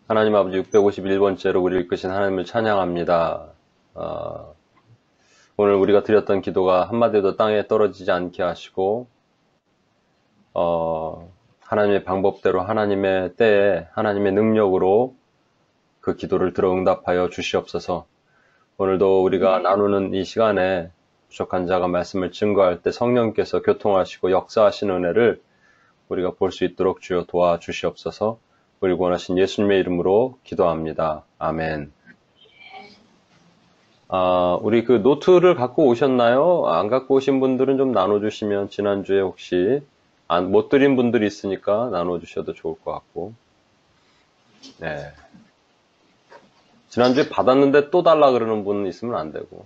하나님 아버지 651번째로 우리를 이끄신 하나님을 찬양합니다. 오늘 우리가 드렸던 기도가 한마디도 땅에 떨어지지 않게 하시고 하나님의 방법대로 하나님의 때에 하나님의 능력으로 그 기도를 들어 응답하여 주시옵소서. 오늘도 우리가 나누는 이 시간에 부족한 자가 말씀을 증거할 때 성령께서 교통하시고 역사하시는 은혜를 우리가 볼 수 있도록 주여 도와주시옵소서. 우리 원하신 예수님의 이름으로 기도합니다. 아멘. 우리 그 노트를 갖고 오셨나요? 안 갖고 오신 분들은 좀 나눠주시면 지난주에 혹시 못 드린 분들이 있으니까 나눠주셔도 좋을 것 같고. 네. 지난주에 받았는데 또 달라 그러는 분 있으면 안 되고.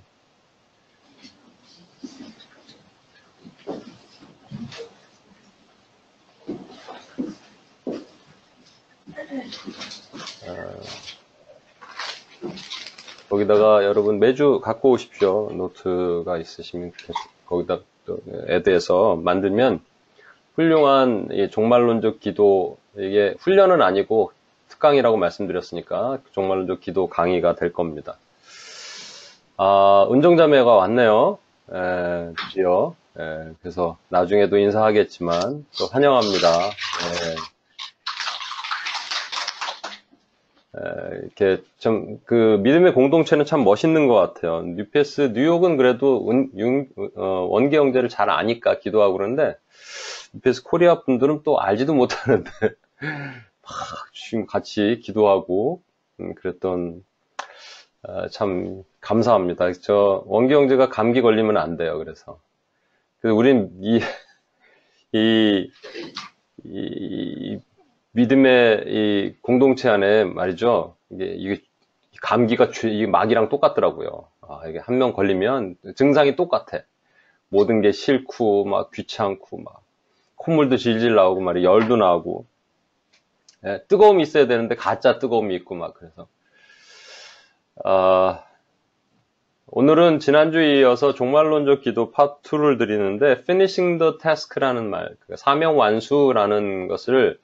거기다가 여러분 매주 갖고 오십시오. 노트가 있으시면 거기다 애드해서 만들면 훌륭한 종말론적 기도, 이게 훈련은 아니고 특강이라고 말씀드렸으니까 종말론적 기도 강의가 될 겁니다. 은정자매가 왔네요. 드디어. 그래서 나중에도 인사하겠지만 또 환영합니다. 이렇게 좀 그 믿음의 공동체는 참 멋있는 것 같아요. 뉴욕은 그래도 원계 형제를 잘 아니까 기도하고 그러는데 뉴패스 코리아 분들은 또 알지도 못하는데 막 지금 같이 기도하고 그랬던 참 감사합니다. 저 원계 형제가 감기 걸리면 안 돼요. 그래서 우린 이 믿음의 이 공동체 안에 말이죠. 이게 감기가 이게 막이랑 똑같더라고요. 이게 한 명 걸리면 증상이 똑같아. 모든 게 싫고 막 귀찮고 막 콧물도 질질 나오고 말이야. 열도 나고. 뜨거움이 있어야 되는데 가짜 뜨거움이 있고 막 그래서. 오늘은 지난주에 이어서 종말론적 기도 파트 2를 드리는데 finishing the task라는 말, 사명 완수라는 것을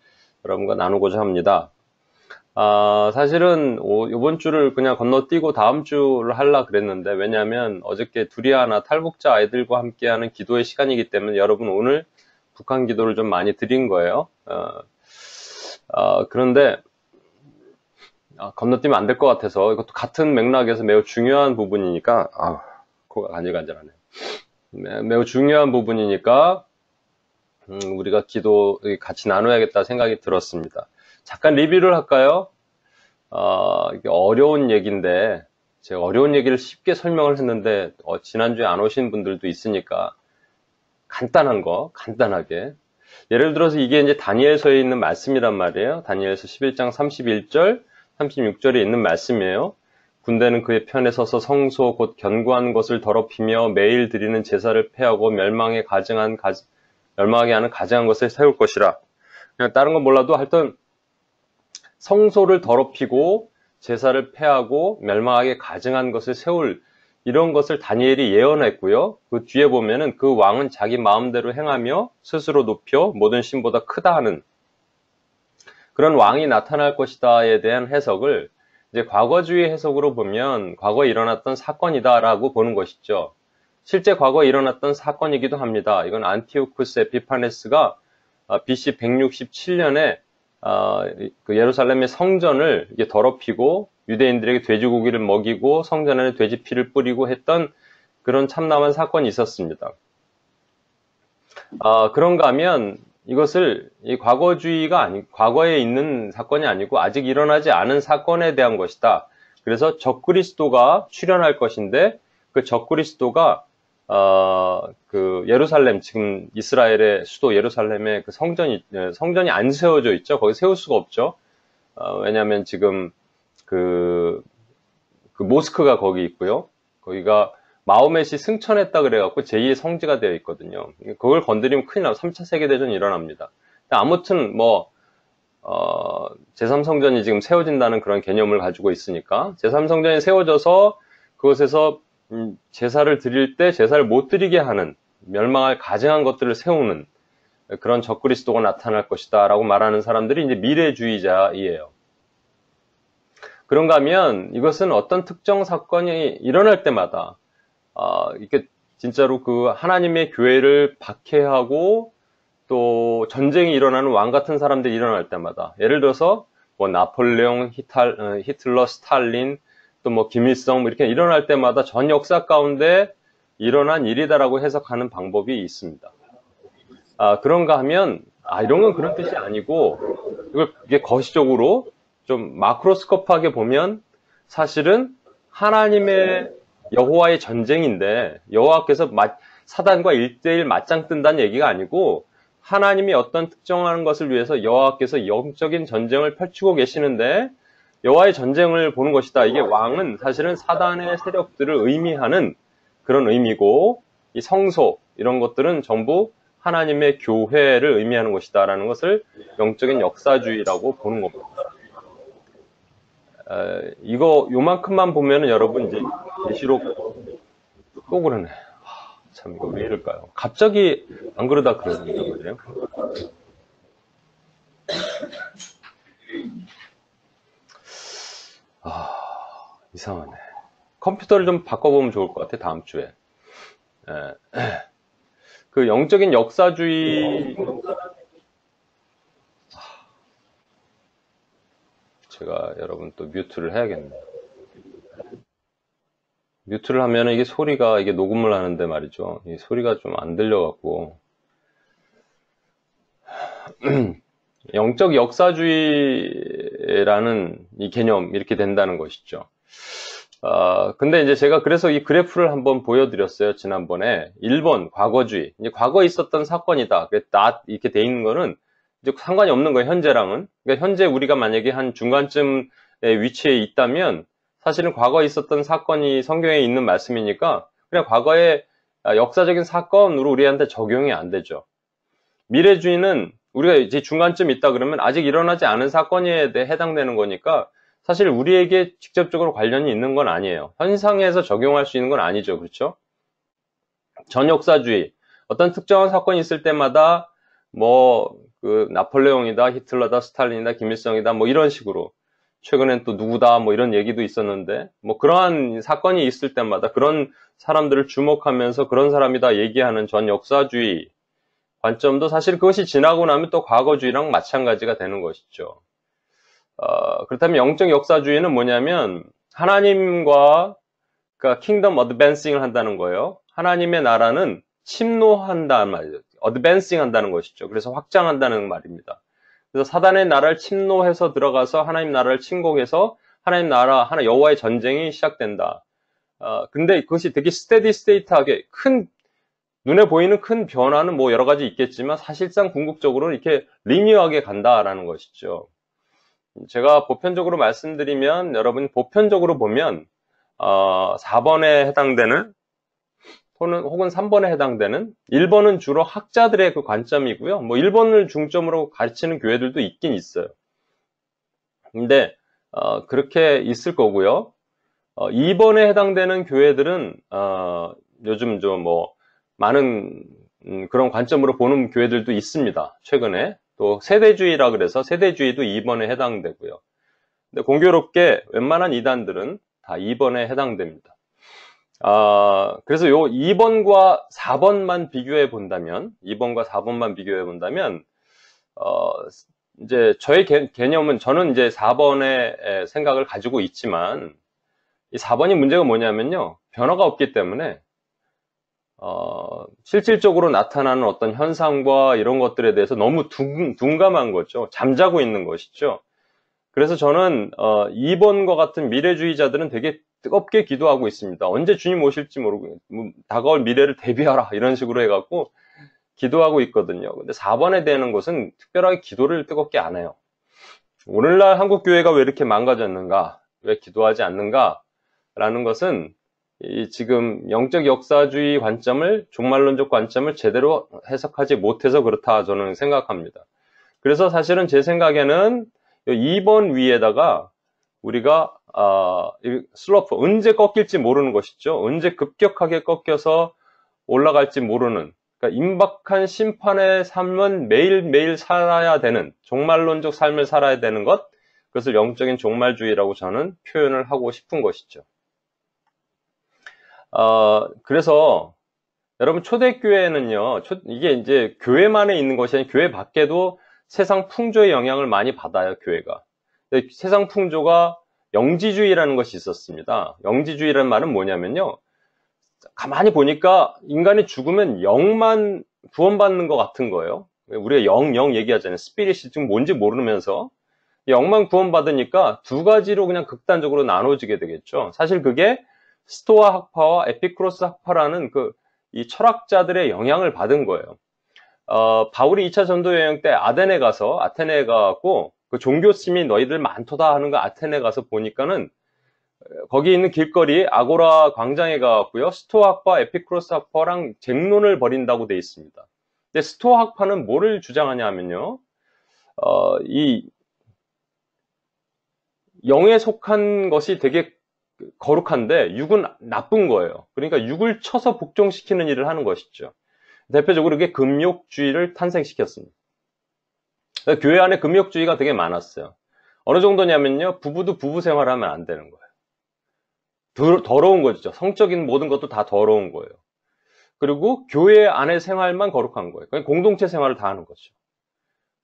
여러분과 나누고자 합니다. 사실은 이번 주를 그냥 건너뛰고 다음 주를 하려고 그랬는데, 왜냐하면 어저께 두리아나 탈북자 아이들과 함께하는 기도의 시간이기 때문에 여러분 오늘 북한 기도를 좀 많이 드린 거예요. 그런데 건너뛰면 안 될 것 같아서, 이것도 같은 맥락에서 매우 중요한 부분이니까 코가 간질간질하네요. 매우 중요한 부분이니까 우리가 기도 같이 나눠야겠다 생각이 들었습니다. 잠깐 리뷰를 할까요? 이게 어려운 얘기인데 제가 어려운 얘기를 쉽게 설명을 했는데 지난주에 안 오신 분들도 있으니까 간단한 거 간단하게, 예를 들어서 이게 이제 다니엘서에 있는 말씀이란 말이에요. 다니엘서 11장 31절 36절에 있는 말씀이에요. 군대는 그의 편에 서서 성소 곧 견고한 것을 더럽히며 매일 드리는 제사를 폐하고 멸망하게 하는 가증한 것을 세울 것이라. 그냥 다른 건 몰라도 하여튼 성소를 더럽히고 제사를 폐하고 멸망하게 가증한 것을 세울, 이런 것을 다니엘이 예언했고요. 그 뒤에 보면은 그 왕은 자기 마음대로 행하며 스스로 높여 모든 신보다 크다 하는 그런 왕이 나타날 것이다에 대한 해석을 이제 과거주의 해석으로 보면 과거에 일어났던 사건이다라고 보는 것이죠. 실제 과거에 일어났던 사건이기도 합니다. 이건 안티오쿠스 에피파네스가 BC 167년에 그 예루살렘의 성전을 더럽히고 유대인들에게 돼지고기를 먹이고 성전 안에 돼지 피를 뿌리고 했던 그런 참담한 사건이 있었습니다. 그런가 하면 이것을 과거에 있는 사건이 아니고 아직 일어나지 않은 사건에 대한 것이다. 그래서 적그리스도가 출현할 것인데 그 적그리스도가 그 예루살렘, 지금 이스라엘의 수도 예루살렘에 그 성전이 안 세워져 있죠. 거기 세울 수가 없죠. 왜냐하면 지금 그 모스크가 거기 있고요. 거기가 마호멧이 승천했다 그래갖고 제2의 성지가 되어 있거든요. 그걸 건드리면 큰일 나고 3차 세계대전이 일어납니다. 아무튼 제3성전이 지금 세워진다는 그런 개념을 가지고 있으니까 제3성전이 세워져서 그것에서 제사를 드릴 때 제사를 못 드리게 하는, 멸망할 가증한 것들을 세우는 그런 적그리스도가 나타날 것이다 라고 말하는 사람들이 이제 미래주의자이에요. 그런가 하면 이것은 어떤 특정 사건이 일어날 때마다 이게 진짜로 그 하나님의 교회를 박해하고 또 전쟁이 일어나는 왕 같은 사람들이 일어날 때마다, 예를 들어서 뭐 나폴레옹, 히틀러, 스탈린, 또 뭐 김일성 뭐 이렇게 일어날 때마다 전 역사 가운데 일어난 일이다라고 해석하는 방법이 있습니다. 그런가 하면 이런 건 그런 뜻이 아니고 이게 거시적으로 좀 마크로스코프하게 보면 사실은 하나님의 여호와의 전쟁인데, 여호와께서 사단과 1대1 맞짱 뜬다는 얘기가 아니고 하나님이 어떤 특정한 것을 위해서 여호와께서 영적인 전쟁을 펼치고 계시는데 여호와의 전쟁을 보는 것이다. 이게 왕은 사실은 사단의 세력들을 의미하는 그런 의미고, 이 성소 이런 것들은 전부 하나님의 교회를 의미하는 것이다 라는 것을 영적인 역사주의라고 보는 겁니다. 이거 요만큼만 보면은 여러분 이제 계시록 또 그러네. 참 이거 왜 이럴까요? 갑자기 안 그러다 그러는단 말이에요. 이상하네. 컴퓨터를 좀 바꿔보면 좋을 것 같아, 다음 주에. 그 영적인 역사주의, 제가 여러분 또 뮤트를 해야겠네요. 뮤트를 하면 이게 소리가, 이게 녹음을 하는데 말이죠. 이 소리가 좀 안 들려갖고. 영적 역사주의라는 이 개념, 이렇게 된다는 것이죠. 근데 이제 제가 그래서 이 그래프를 한번 보여드렸어요, 지난번에. 1번, 과거주의. 이제 과거에 있었던 사건이다. 이렇게 돼 있는 거는 이제 상관이 없는 거예요, 현재랑은. 그러니까 현재 우리가 만약에 한 중간쯤의 위치에 있다면 사실은 과거에 있었던 사건이 성경에 있는 말씀이니까 그냥 과거의 역사적인 사건으로 우리한테 적용이 안 되죠. 미래주의는 우리가 이제 중간쯤 있다 그러면 아직 일어나지 않은 사건에 대해 해당되는 거니까 사실 우리에게 직접적으로 관련이 있는 건 아니에요. 현상에서 적용할 수 있는 건 아니죠. 그렇죠? 전역사주의. 어떤 특정한 사건이 있을 때마다 나폴레옹이다, 히틀러다, 스탈린이다, 김일성이다, 뭐 이런 식으로. 최근엔 또 누구다, 뭐 이런 얘기도 있었는데, 뭐 그러한 사건이 있을 때마다 그런 사람들을 주목하면서 그런 사람이다 얘기하는 전역사주의 관점도 사실 그것이 지나고 나면 또 과거주의랑 마찬가지가 되는 것이죠. 그렇다면 영적 역사주의는 뭐냐면 하나님과 그러니까 킹덤 어드밴싱을 한다는 거예요. 하나님의 나라는 침노한다는 말이죠. 어드밴싱 한다는 것이죠. 그래서 확장한다는 말입니다. 그래서 사단의 나라를 침노해서 들어가서 하나님 나라를 침공해서 하나님 나라, 여호와의 전쟁이 시작된다. 근데 그것이 되게 스테디 스테이트하게 눈에 보이는 큰 변화는 뭐 여러 가지 있겠지만 사실상 궁극적으로는 이렇게 리니어하게 간다라는 것이죠. 제가 보편적으로 말씀드리면 여러분 보편적으로 보면 4번에 해당되는 혹은 3번에 해당되는 1번은 주로 학자들의 그 관점이고요. 뭐 1번을 중점으로 가르치는 교회들도 있긴 있어요. 근데 그렇게 있을 거고요. 2번에 해당되는 교회들은 요즘 좀 많은 그런 관점으로 보는 교회들도 있습니다. 최근에 또 세대주의라 그래서 세대주의도 2번에 해당되고요. 근데 공교롭게 웬만한 이단들은 다 2번에 해당됩니다. 그래서 요 2번과 4번만 비교해 본다면, 2번과 4번만 비교해 본다면, 이제 저의 개념은 저는 이제 4번의 생각을 가지고 있지만, 이 4번이 문제가 뭐냐면요. 변화가 없기 때문에, 실질적으로 나타나는 어떤 현상과 이런 것들에 대해서 너무 둔감한 거죠. 잠자고 있는 것이죠. 그래서 저는 2번과 같은 미래주의자들은 되게 뜨겁게 기도하고 있습니다. 언제 주님 오실지 모르고 다가올 미래를 대비하라 이런 식으로 해갖고 기도하고 있거든요. 근데 4번에 대한 것은 특별하게 기도를 뜨겁게 안 해요. 오늘날 한국교회가 왜 이렇게 망가졌는가, 왜 기도하지 않는가 라는 것은 지금 영적 역사주의 관점을, 종말론적 관점을 제대로 해석하지 못해서 그렇다 저는 생각합니다. 그래서 사실은 제 생각에는 2번 위에다가 우리가 슬로프, 언제 꺾일지 모르는 것이죠. 언제 급격하게 꺾여서 올라갈지 모르는, 그러니까 임박한 심판의 삶은 매일매일 살아야 되는, 종말론적 삶을 살아야 되는 것, 그것을 영적인 종말주의라고 저는 표현을 하고 싶은 것이죠. 그래서 여러분 초대교회는요, 이게 이제 교회만에 있는 것이 아니라 교회 밖에도 세상 풍조의 영향을 많이 받아요, 교회가. 세상 풍조가 영지주의라는 것이 있었습니다. 영지주의라는 말은 뭐냐면요, 가만히 보니까 인간이 죽으면 영만 구원받는 것 같은 거예요. 우리가 영 얘기하잖아요. 스피릿이 지금 뭔지 모르면서 영만 구원받으니까 두 가지로 그냥 극단적으로 나눠지게 되겠죠. 사실 그게 스토아 학파와 에피쿠로스 학파라는 이 철학자들의 영향을 받은 거예요. 바울이 2차 전도 여행 때 아테네에 가고 그 종교심이 너희들 많도다 하는 거 아테네 가서 보니까는 거기 있는 길거리 아고라 광장에 가고요. 스토아 학파, 에피쿠로스 학파랑 쟁론을 벌인다고 돼 있습니다. 근데 스토아 학파는 뭐를 주장하냐 하면요. 이 영에 속한 것이 되게 거룩한데 육은 나쁜 거예요. 그러니까 육을 쳐서 복종시키는 일을 하는 것이죠. 대표적으로 그게 금욕주의를 탄생시켰습니다. 교회 안에 금욕주의가 되게 많았어요. 어느 정도냐면요. 부부도 부부 생활하면 안 되는 거예요. 더러운 거죠. 성적인 모든 것도 다 더러운 거예요. 그리고 교회 안의 생활만 거룩한 거예요. 그러니까 공동체 생활을 다 하는 거죠.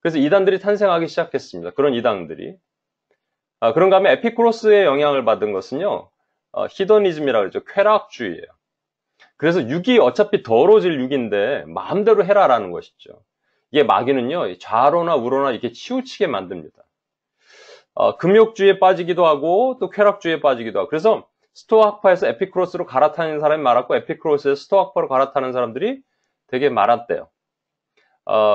그래서 이단들이 탄생하기 시작했습니다. 그런 이단들이. 그런가 하면 에피쿠로스의 영향을 받은 것은요. 히더니즘이라고 그러죠. 쾌락주의예요. 그래서 육이 어차피 더러워질 육인데 마음대로 해라라는 것이죠. 이게 마귀는요. 좌로나 우로나 이렇게 치우치게 만듭니다. 금욕주의에 빠지기도 하고 또 쾌락주의에 빠지기도 하고 그래서 스토아 학파에서 에피쿠로스로 갈아타는 사람이 많았고 에피쿠로스에서 스토아 학파로 갈아타는 사람들이 되게 많았대요.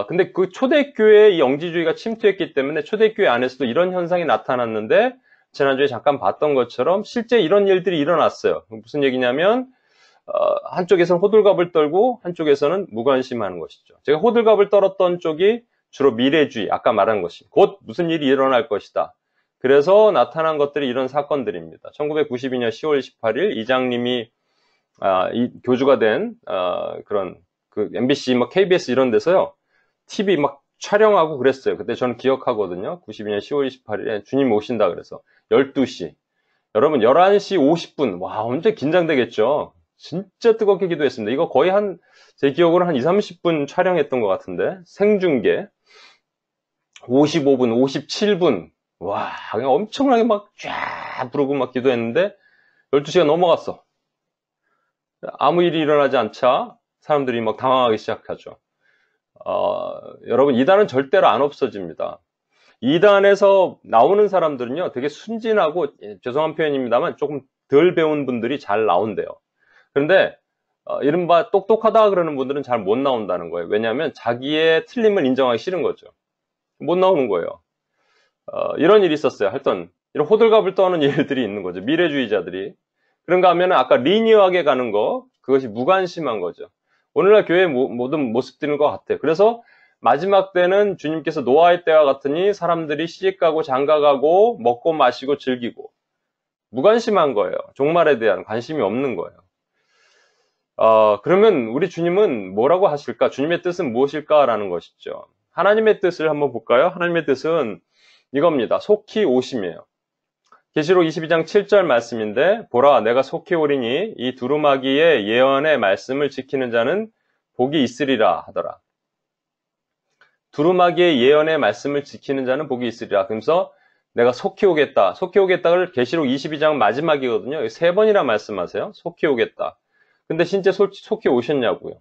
근데 그 초대교회의 영지주의가 침투했기 때문에 초대교회 안에서도 이런 현상이 나타났는데 지난주에 잠깐 봤던 것처럼 실제 이런 일들이 일어났어요. 무슨 얘기냐면 한쪽에서는 호들갑을 떨고 한쪽에서는 무관심하는 것이죠. 제가 호들갑을 떨었던 쪽이 주로 미래주의, 아까 말한 것이 곧 무슨 일이 일어날 것이다. 그래서 나타난 것들이 이런 사건들입니다. 1992년 10월 28일 이장님이 교주가 된 그런 그 MBC, KBS 이런 데서요. TV 막 촬영하고 그랬어요. 그때 저는 기억하거든요. 92년 10월 28일에 주님 오신다 그래서 12시. 여러분 11시 50분. 와, 엄청 긴장되겠죠. 진짜 뜨겁게 기도했습니다. 이거 거의 제 기억으로 한 20, 30분 촬영했던 것 같은데 생중계 55분, 57분. 와, 그냥 엄청나게 막 쫙 부르고 막 기도했는데 12시가 넘어갔어. 아무 일이 일어나지 않자 사람들이 막 당황하기 시작하죠. 여러분 이단은 절대로 안 없어집니다. 이단에서 나오는 사람들은요 되게 순진하고 죄송한 표현입니다만 조금 덜 배운 분들이 잘 나온대요. 그런데 이른바 똑똑하다 그러는 분들은 잘 못 나온다는 거예요. 왜냐하면 자기의 틀림을 인정하기 싫은 거죠. 못 나오는 거예요. 이런 일이 있었어요. 하여튼 이런 호들갑을 떠는 일들이 있는 거죠. 미래주의자들이. 그런가 하면 아까 리니어하게 가는 거 그것이 무관심한 거죠. 오늘날 교회의 모든 모습들인 것 같아요. 그래서 마지막 때는 주님께서 노아의 때와 같으니 사람들이 시집가고 장가가고 먹고 마시고 즐기고 무관심한 거예요. 종말에 대한 관심이 없는 거예요. 그러면 우리 주님은 뭐라고 하실까? 주님의 뜻은 무엇일까라는 것이죠. 하나님의 뜻을 한번 볼까요? 하나님의 뜻은 이겁니다. 속히 오심이에요. 계시록 22장 7절 말씀인데 보라 내가 속히 오리니 이 두루마기의 예언의 말씀을 지키는 자는 복이 있으리라 하더라. 두루마기의 예언의 말씀을 지키는 자는 복이 있으리라. 그러면서 내가 속히 오겠다. 속히 오겠다를 계시록 22장 마지막이거든요. 3번이나 말씀하세요. 속히 오겠다. 근데 진짜 속히 오셨냐고요.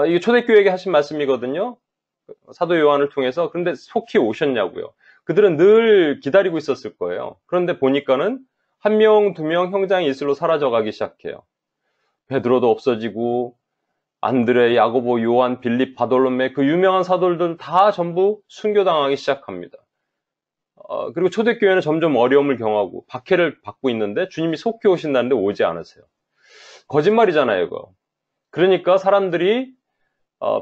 이게 초대교회에게 하신 말씀이거든요. 사도 요한을 통해서. 그런데 속히 오셨냐고요. 그들은 늘 기다리고 있었을 거예요. 그런데 보니까는 1명, 2명 형장이 이슬로 사라져가기 시작해요. 베드로도 없어지고 안드레, 야고보, 요한, 빌립, 바돌로메 그 유명한 사도들 다 전부 순교당하기 시작합니다. 그리고 초대교회는 점점 어려움을 경하고 박해를 받고 있는데 주님이 속히 오신다는데 오지 않으세요. 거짓말이잖아요, 이거. 그러니까 사람들이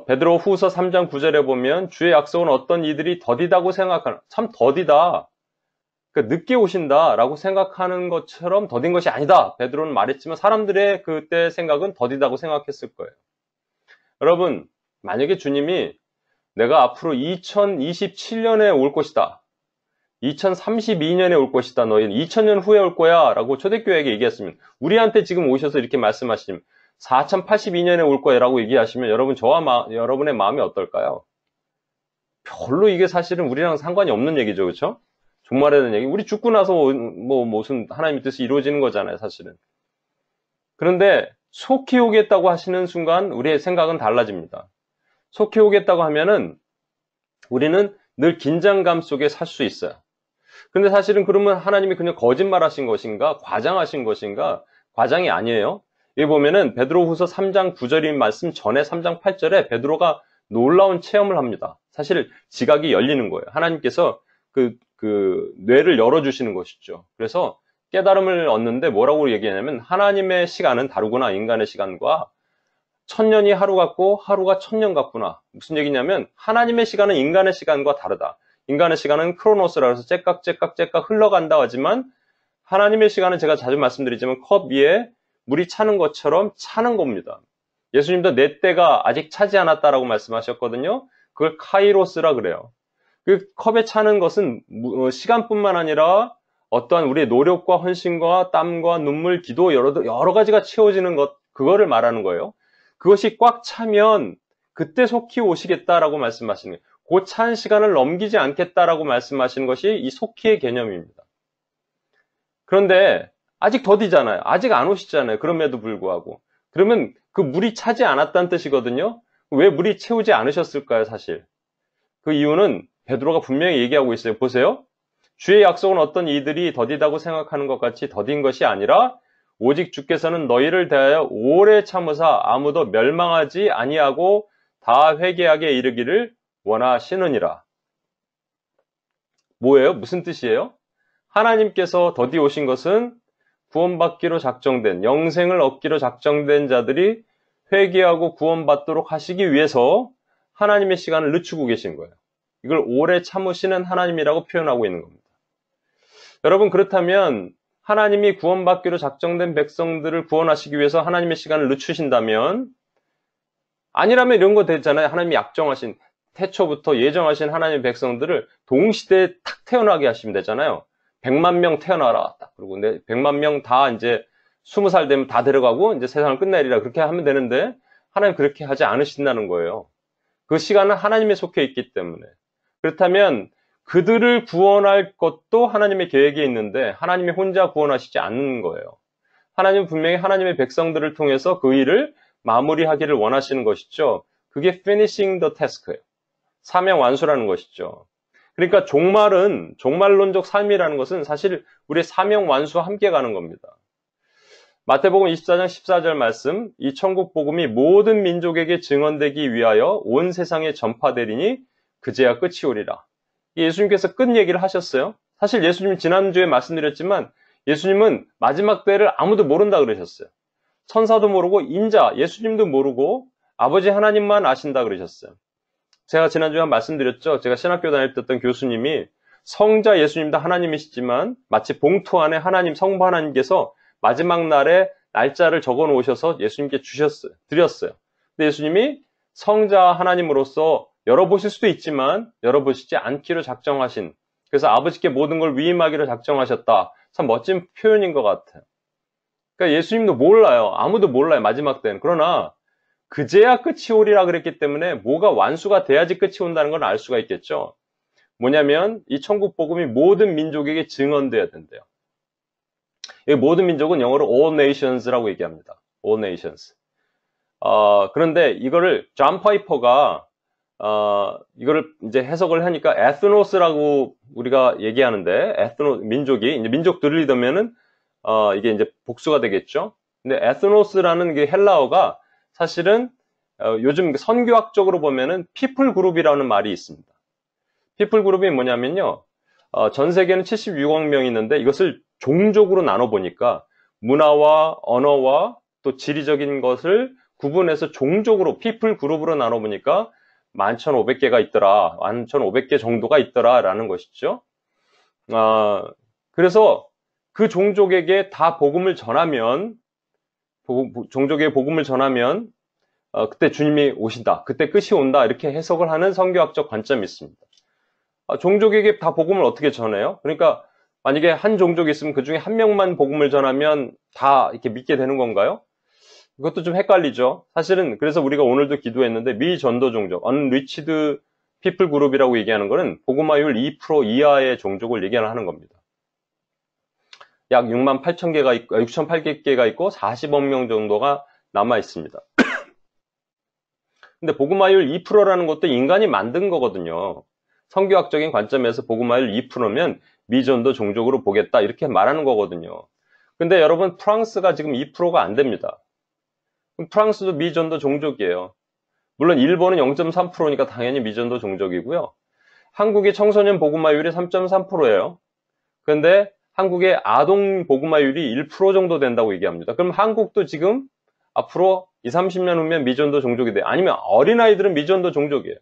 베드로 후서 3장 9절에 보면 주의 약속은 어떤 이들이 더디다고 생각하는 참 더디다. 그러니까 늦게 오신다라고 생각하는 것처럼 더딘 것이 아니다. 베드로는 말했지만 사람들의 그때 생각은 더디다고 생각했을 거예요. 여러분, 만약에 주님이 내가 앞으로 2027년에 올 것이다. 2032년에 올 것이다. 너희는 2000년 후에 올 거야. 라고 초대교회에게 얘기했으면, 우리한테 지금 오셔서 이렇게 말씀하시면 4082년에 올 거야. 라고 얘기하시면 여러분의 마음이 어떨까요? 별로 이게 사실은 우리랑 상관이 없는 얘기죠. 그렇죠? 종말에 대한 얘기. 우리 죽고 나서 무슨 하나님의 뜻이 이루어지는 거잖아요. 사실은. 그런데 속히 오겠다고 하시는 순간 우리의 생각은 달라집니다. 속히 오겠다고 하면은 우리는 늘 긴장감 속에 살 수 있어요. 근데 사실은 그러면 하나님이 그냥 거짓말하신 것인가? 과장하신 것인가? 과장이 아니에요. 여기 보면은 베드로후서 3장 9절인 말씀 전에 3장 8절에 베드로가 놀라운 체험을 합니다. 사실 지각이 열리는 거예요. 하나님께서 그 뇌를 열어주시는 것이죠. 그래서 깨달음을 얻는데 뭐라고 얘기하냐면 하나님의 시간은 다르구나. 인간의 시간과 1000년이 하루 같고 하루가 1000년 같구나. 무슨 얘기냐면 하나님의 시간은 인간의 시간과 다르다. 인간의 시간은 크로노스라고 해서 째깍 흘러간다 하지만 하나님의 시간은 제가 자주 말씀드리지만 컵 위에 물이 차는 것처럼 차는 겁니다. 예수님도 내 때가 아직 차지 않았다라고 말씀하셨거든요. 그걸 카이로스라 그래요. 그 컵에 차는 것은 시간뿐만 아니라 어떠한 우리의 노력과 헌신과 땀과 눈물, 기도 여러 가지가 채워지는 것, 그거를 말하는 거예요. 그것이 꽉 차면 그때 속히 오시겠다라고 말씀하시는 거예요. 그 찬 시간을 넘기지 않겠다라고 말씀하시는 것이 이 속히의 개념입니다. 그런데 아직 더디잖아요. 아직 안 오시잖아요. 그럼에도 불구하고. 그러면 그 물이 차지 않았다는 뜻이거든요. 왜 물이 채우지 않으셨을까요, 사실? 그 이유는 베드로가 분명히 얘기하고 있어요. 보세요. 주의 약속은 어떤 이들이 더디다고 생각하는 것 같이 더딘 것이 아니라 오직 주께서는 너희를 대하여 오래 참으사 아무도 멸망하지 아니하고 다 회개하게 이르기를 원하시느니라. 뭐예요? 무슨 뜻이에요? 하나님께서 더디 오신 것은 구원받기로 작정된, 영생을 얻기로 작정된 자들이 회개하고 구원받도록 하시기 위해서 하나님의 시간을 늦추고 계신 거예요. 이걸 오래 참으시는 하나님이라고 표현하고 있는 겁니다. 여러분, 그렇다면 하나님이 구원받기로 작정된 백성들을 구원하시기 위해서 하나님의 시간을 늦추신다면, 아니라면 이런 거 되잖아요. 하나님이 약정하신, 태초부터 예정하신 하나님의 백성들을 동시대에 탁 태어나게 하시면 되잖아요. 100만 명 태어나라. 그리고 100만 명 다 이제 20살 되면 다 데려가고 이제 세상을 끝내리라. 그렇게 하면 되는데 하나님 그렇게 하지 않으신다는 거예요. 그 시간은 하나님에 속해 있기 때문에. 그렇다면 그들을 구원할 것도 하나님의 계획에 있는데 하나님이 혼자 구원하시지 않는 거예요. 하나님은 분명히 하나님의 백성들을 통해서 그 일을 마무리하기를 원하시는 것이죠. 그게 finishing the task예요. 사명 완수라는 것이죠. 그러니까 종말론적 삶이라는 것은 사실 우리의 사명 완수와 함께 가는 겁니다. 마태복음 24장 14절 말씀, 이 천국 복음이 모든 민족에게 증언되기 위하여 온 세상에 전파되리니 그제야 끝이 오리라. 예수님께서 끝 얘기를 하셨어요. 사실 예수님은 지난주에 말씀드렸지만 예수님은 마지막 때를 아무도 모른다 그러셨어요. 천사도 모르고 인자, 예수님도 모르고 아버지 하나님만 아신다 그러셨어요. 제가 지난주에 말씀드렸죠. 제가 신학교 다닐 때 어떤 교수님이 성자 예수님도 하나님이시지만 마치 봉투 안에 성부 하나님께서 마지막 날에 날짜를 적어 놓으셔서 예수님께 드렸어요. 근데 예수님이 성자 하나님으로서 열어보실 수도 있지만 열어보시지 않기로 작정하신, 그래서 아버지께 모든 걸 위임하기로 작정하셨다. 참 멋진 표현인 것 같아요. 그러니까 예수님도 몰라요. 아무도 몰라요. 마지막 때는. 그러나 그제야 끝이 오리라 그랬기 때문에 뭐가 완수가 돼야지 끝이 온다는 걸 알 수가 있겠죠. 뭐냐면 이 천국 복음이 모든 민족에게 증언돼야 된대요. 이 모든 민족은 영어로 all nations라고 얘기합니다. all nations. 그런데 이거를 존 파이퍼가 이거를 이제 해석을 하니까 ethnos라고 우리가 얘기하는데 민족이 이제 민족들을 읽으면은 이게 이제 복수가 되겠죠. 근데 ethnos라는 게 헬라어가 사실은 요즘 선교학적으로 보면은 people 그룹이라는 말이 있습니다. people 그룹이 뭐냐면요. 전 세계는 76억 명이 있는데 이것을 종족으로 나눠 보니까 문화와 언어와 또 지리적인 것을 구분해서 종족으로 people 그룹으로 나눠 보니까 11,500개가 있더라. 11,500개 정도가 있더라라는 것이죠. 그래서 그 종족에게 다 복음을 전하면 종족의 복음을 전하면 그때 주님이 오신다. 그때 끝이 온다. 이렇게 해석을 하는 선교학적 관점이 있습니다. 종족에게 다 복음을 어떻게 전해요? 그러니까 만약에 한 종족이 있으면 그 중에 한 명만 복음을 전하면 다 이렇게 믿게 되는 건가요? 이것도 좀 헷갈리죠. 사실은 그래서 우리가 오늘도 기도했는데 미전도 종족, unreached people group이라고 얘기하는 거는 복음화율 2% 이하의 종족을 얘기하는 겁니다. 약 6만 8천 개가 있고, 6,800개가 있고 40억 명 정도가 남아 있습니다. 근데 복음화율 2%라는 것도 인간이 만든 거거든요. 성교학적인 관점에서 복음화율 2%면 미전도 종족으로 보겠다 이렇게 말하는 거거든요. 근데 여러분 프랑스가 지금 2%가 안 됩니다. 프랑스도 미전도 종족이에요. 물론 일본은 0.3%니까 당연히 미전도 종족이고요. 한국의 청소년 복음화율이 3.3%예요. 그런데 한국의 아동 복음화율이 1% 정도 된다고 얘기합니다. 그럼 한국도 지금 앞으로 20, 30년 후면 미전도 종족이 돼요. 아니면 어린아이들은 미전도 종족이에요.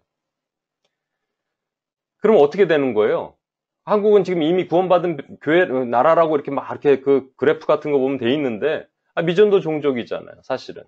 그럼 어떻게 되는 거예요? 한국은 지금 이미 구원받은 교회, 나라라고 이렇게 막 이렇게 그 그래프 같은 거 보면 돼 있는데, 미전도 종족이잖아요, 사실은.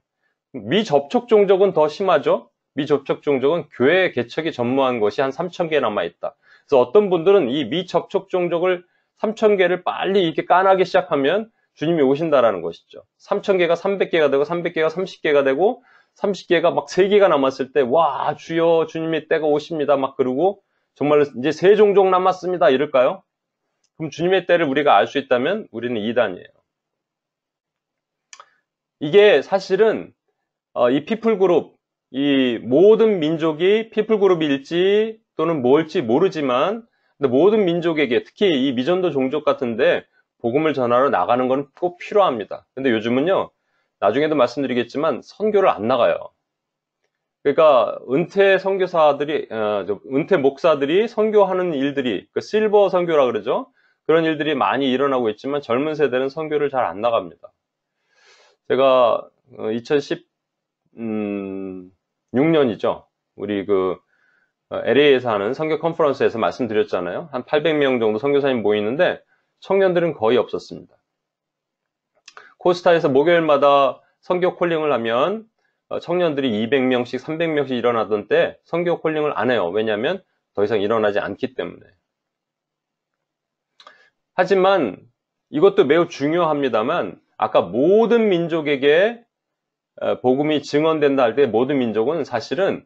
미접촉 종족은 더 심하죠? 미접촉 종족은 교회 개척이 전무한 것이 한 3,000개 남아있다. 그래서 어떤 분들은 이 미접촉 종족을 3,000개를 빨리 이렇게 까나기 시작하면 주님이 오신다라는 것이죠. 3,000개가 300개가 되고 300개가 30개가 되고 30개가 막 3개가 남았을 때 와 주여 주님의 때가 오십니다 막 그러고 정말 이제 3종족 남았습니다 이럴까요? 그럼 주님의 때를 우리가 알 수 있다면 우리는 이단이에요. 이게 사실은 이 피플 그룹, 이 모든 민족이 피플 그룹일지 또는 뭘지 모르지만 근데 모든 민족에게 특히 이 미전도 종족 같은데 복음을 전하러 나가는 건 꼭 필요합니다. 근데 요즘은요, 나중에도 말씀드리겠지만 선교를 안 나가요. 그러니까 은퇴 선교사들이, 은퇴 목사들이 선교하는 일들이, 그 실버 선교라 그러죠. 그런 일들이 많이 일어나고 있지만 젊은 세대는 선교를 잘 안 나갑니다. 제가 2016년이죠. 우리 그 LA에서 하는 선교 컨퍼런스에서 말씀드렸잖아요. 한 800명 정도 선교사님 모이는데 청년들은 거의 없었습니다. 코스타에서 목요일마다 선교 콜링을 하면 청년들이 200명씩, 300명씩 일어나던 때 선교 콜링을 안 해요. 왜냐하면 더 이상 일어나지 않기 때문에. 하지만 이것도 매우 중요합니다만 아까 모든 민족에게 복음이 증언된다 할 때 모든 민족은 사실은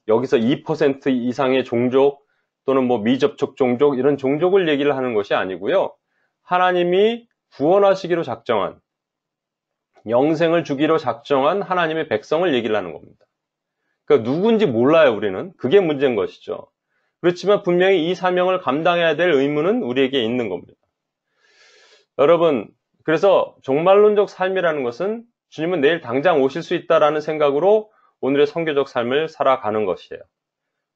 여기서 2% 이상의 종족 또는 뭐 미접촉 종족 이런 종족을 얘기를 하는 것이 아니고요. 하나님이 구원하시기로 작정한 영생을 주기로 작정한 하나님의 백성을 얘기를 하는 겁니다. 그러니까 누군지 몰라요, 우리는. 그게 문제인 것이죠. 그렇지만 분명히 이 사명을 감당해야 될 의무는 우리에게 있는 겁니다. 여러분, 그래서 종말론적 삶이라는 것은 주님은 내일 당장 오실 수 있다라는 생각으로 오늘의 선교적 삶을 살아가는 것이에요.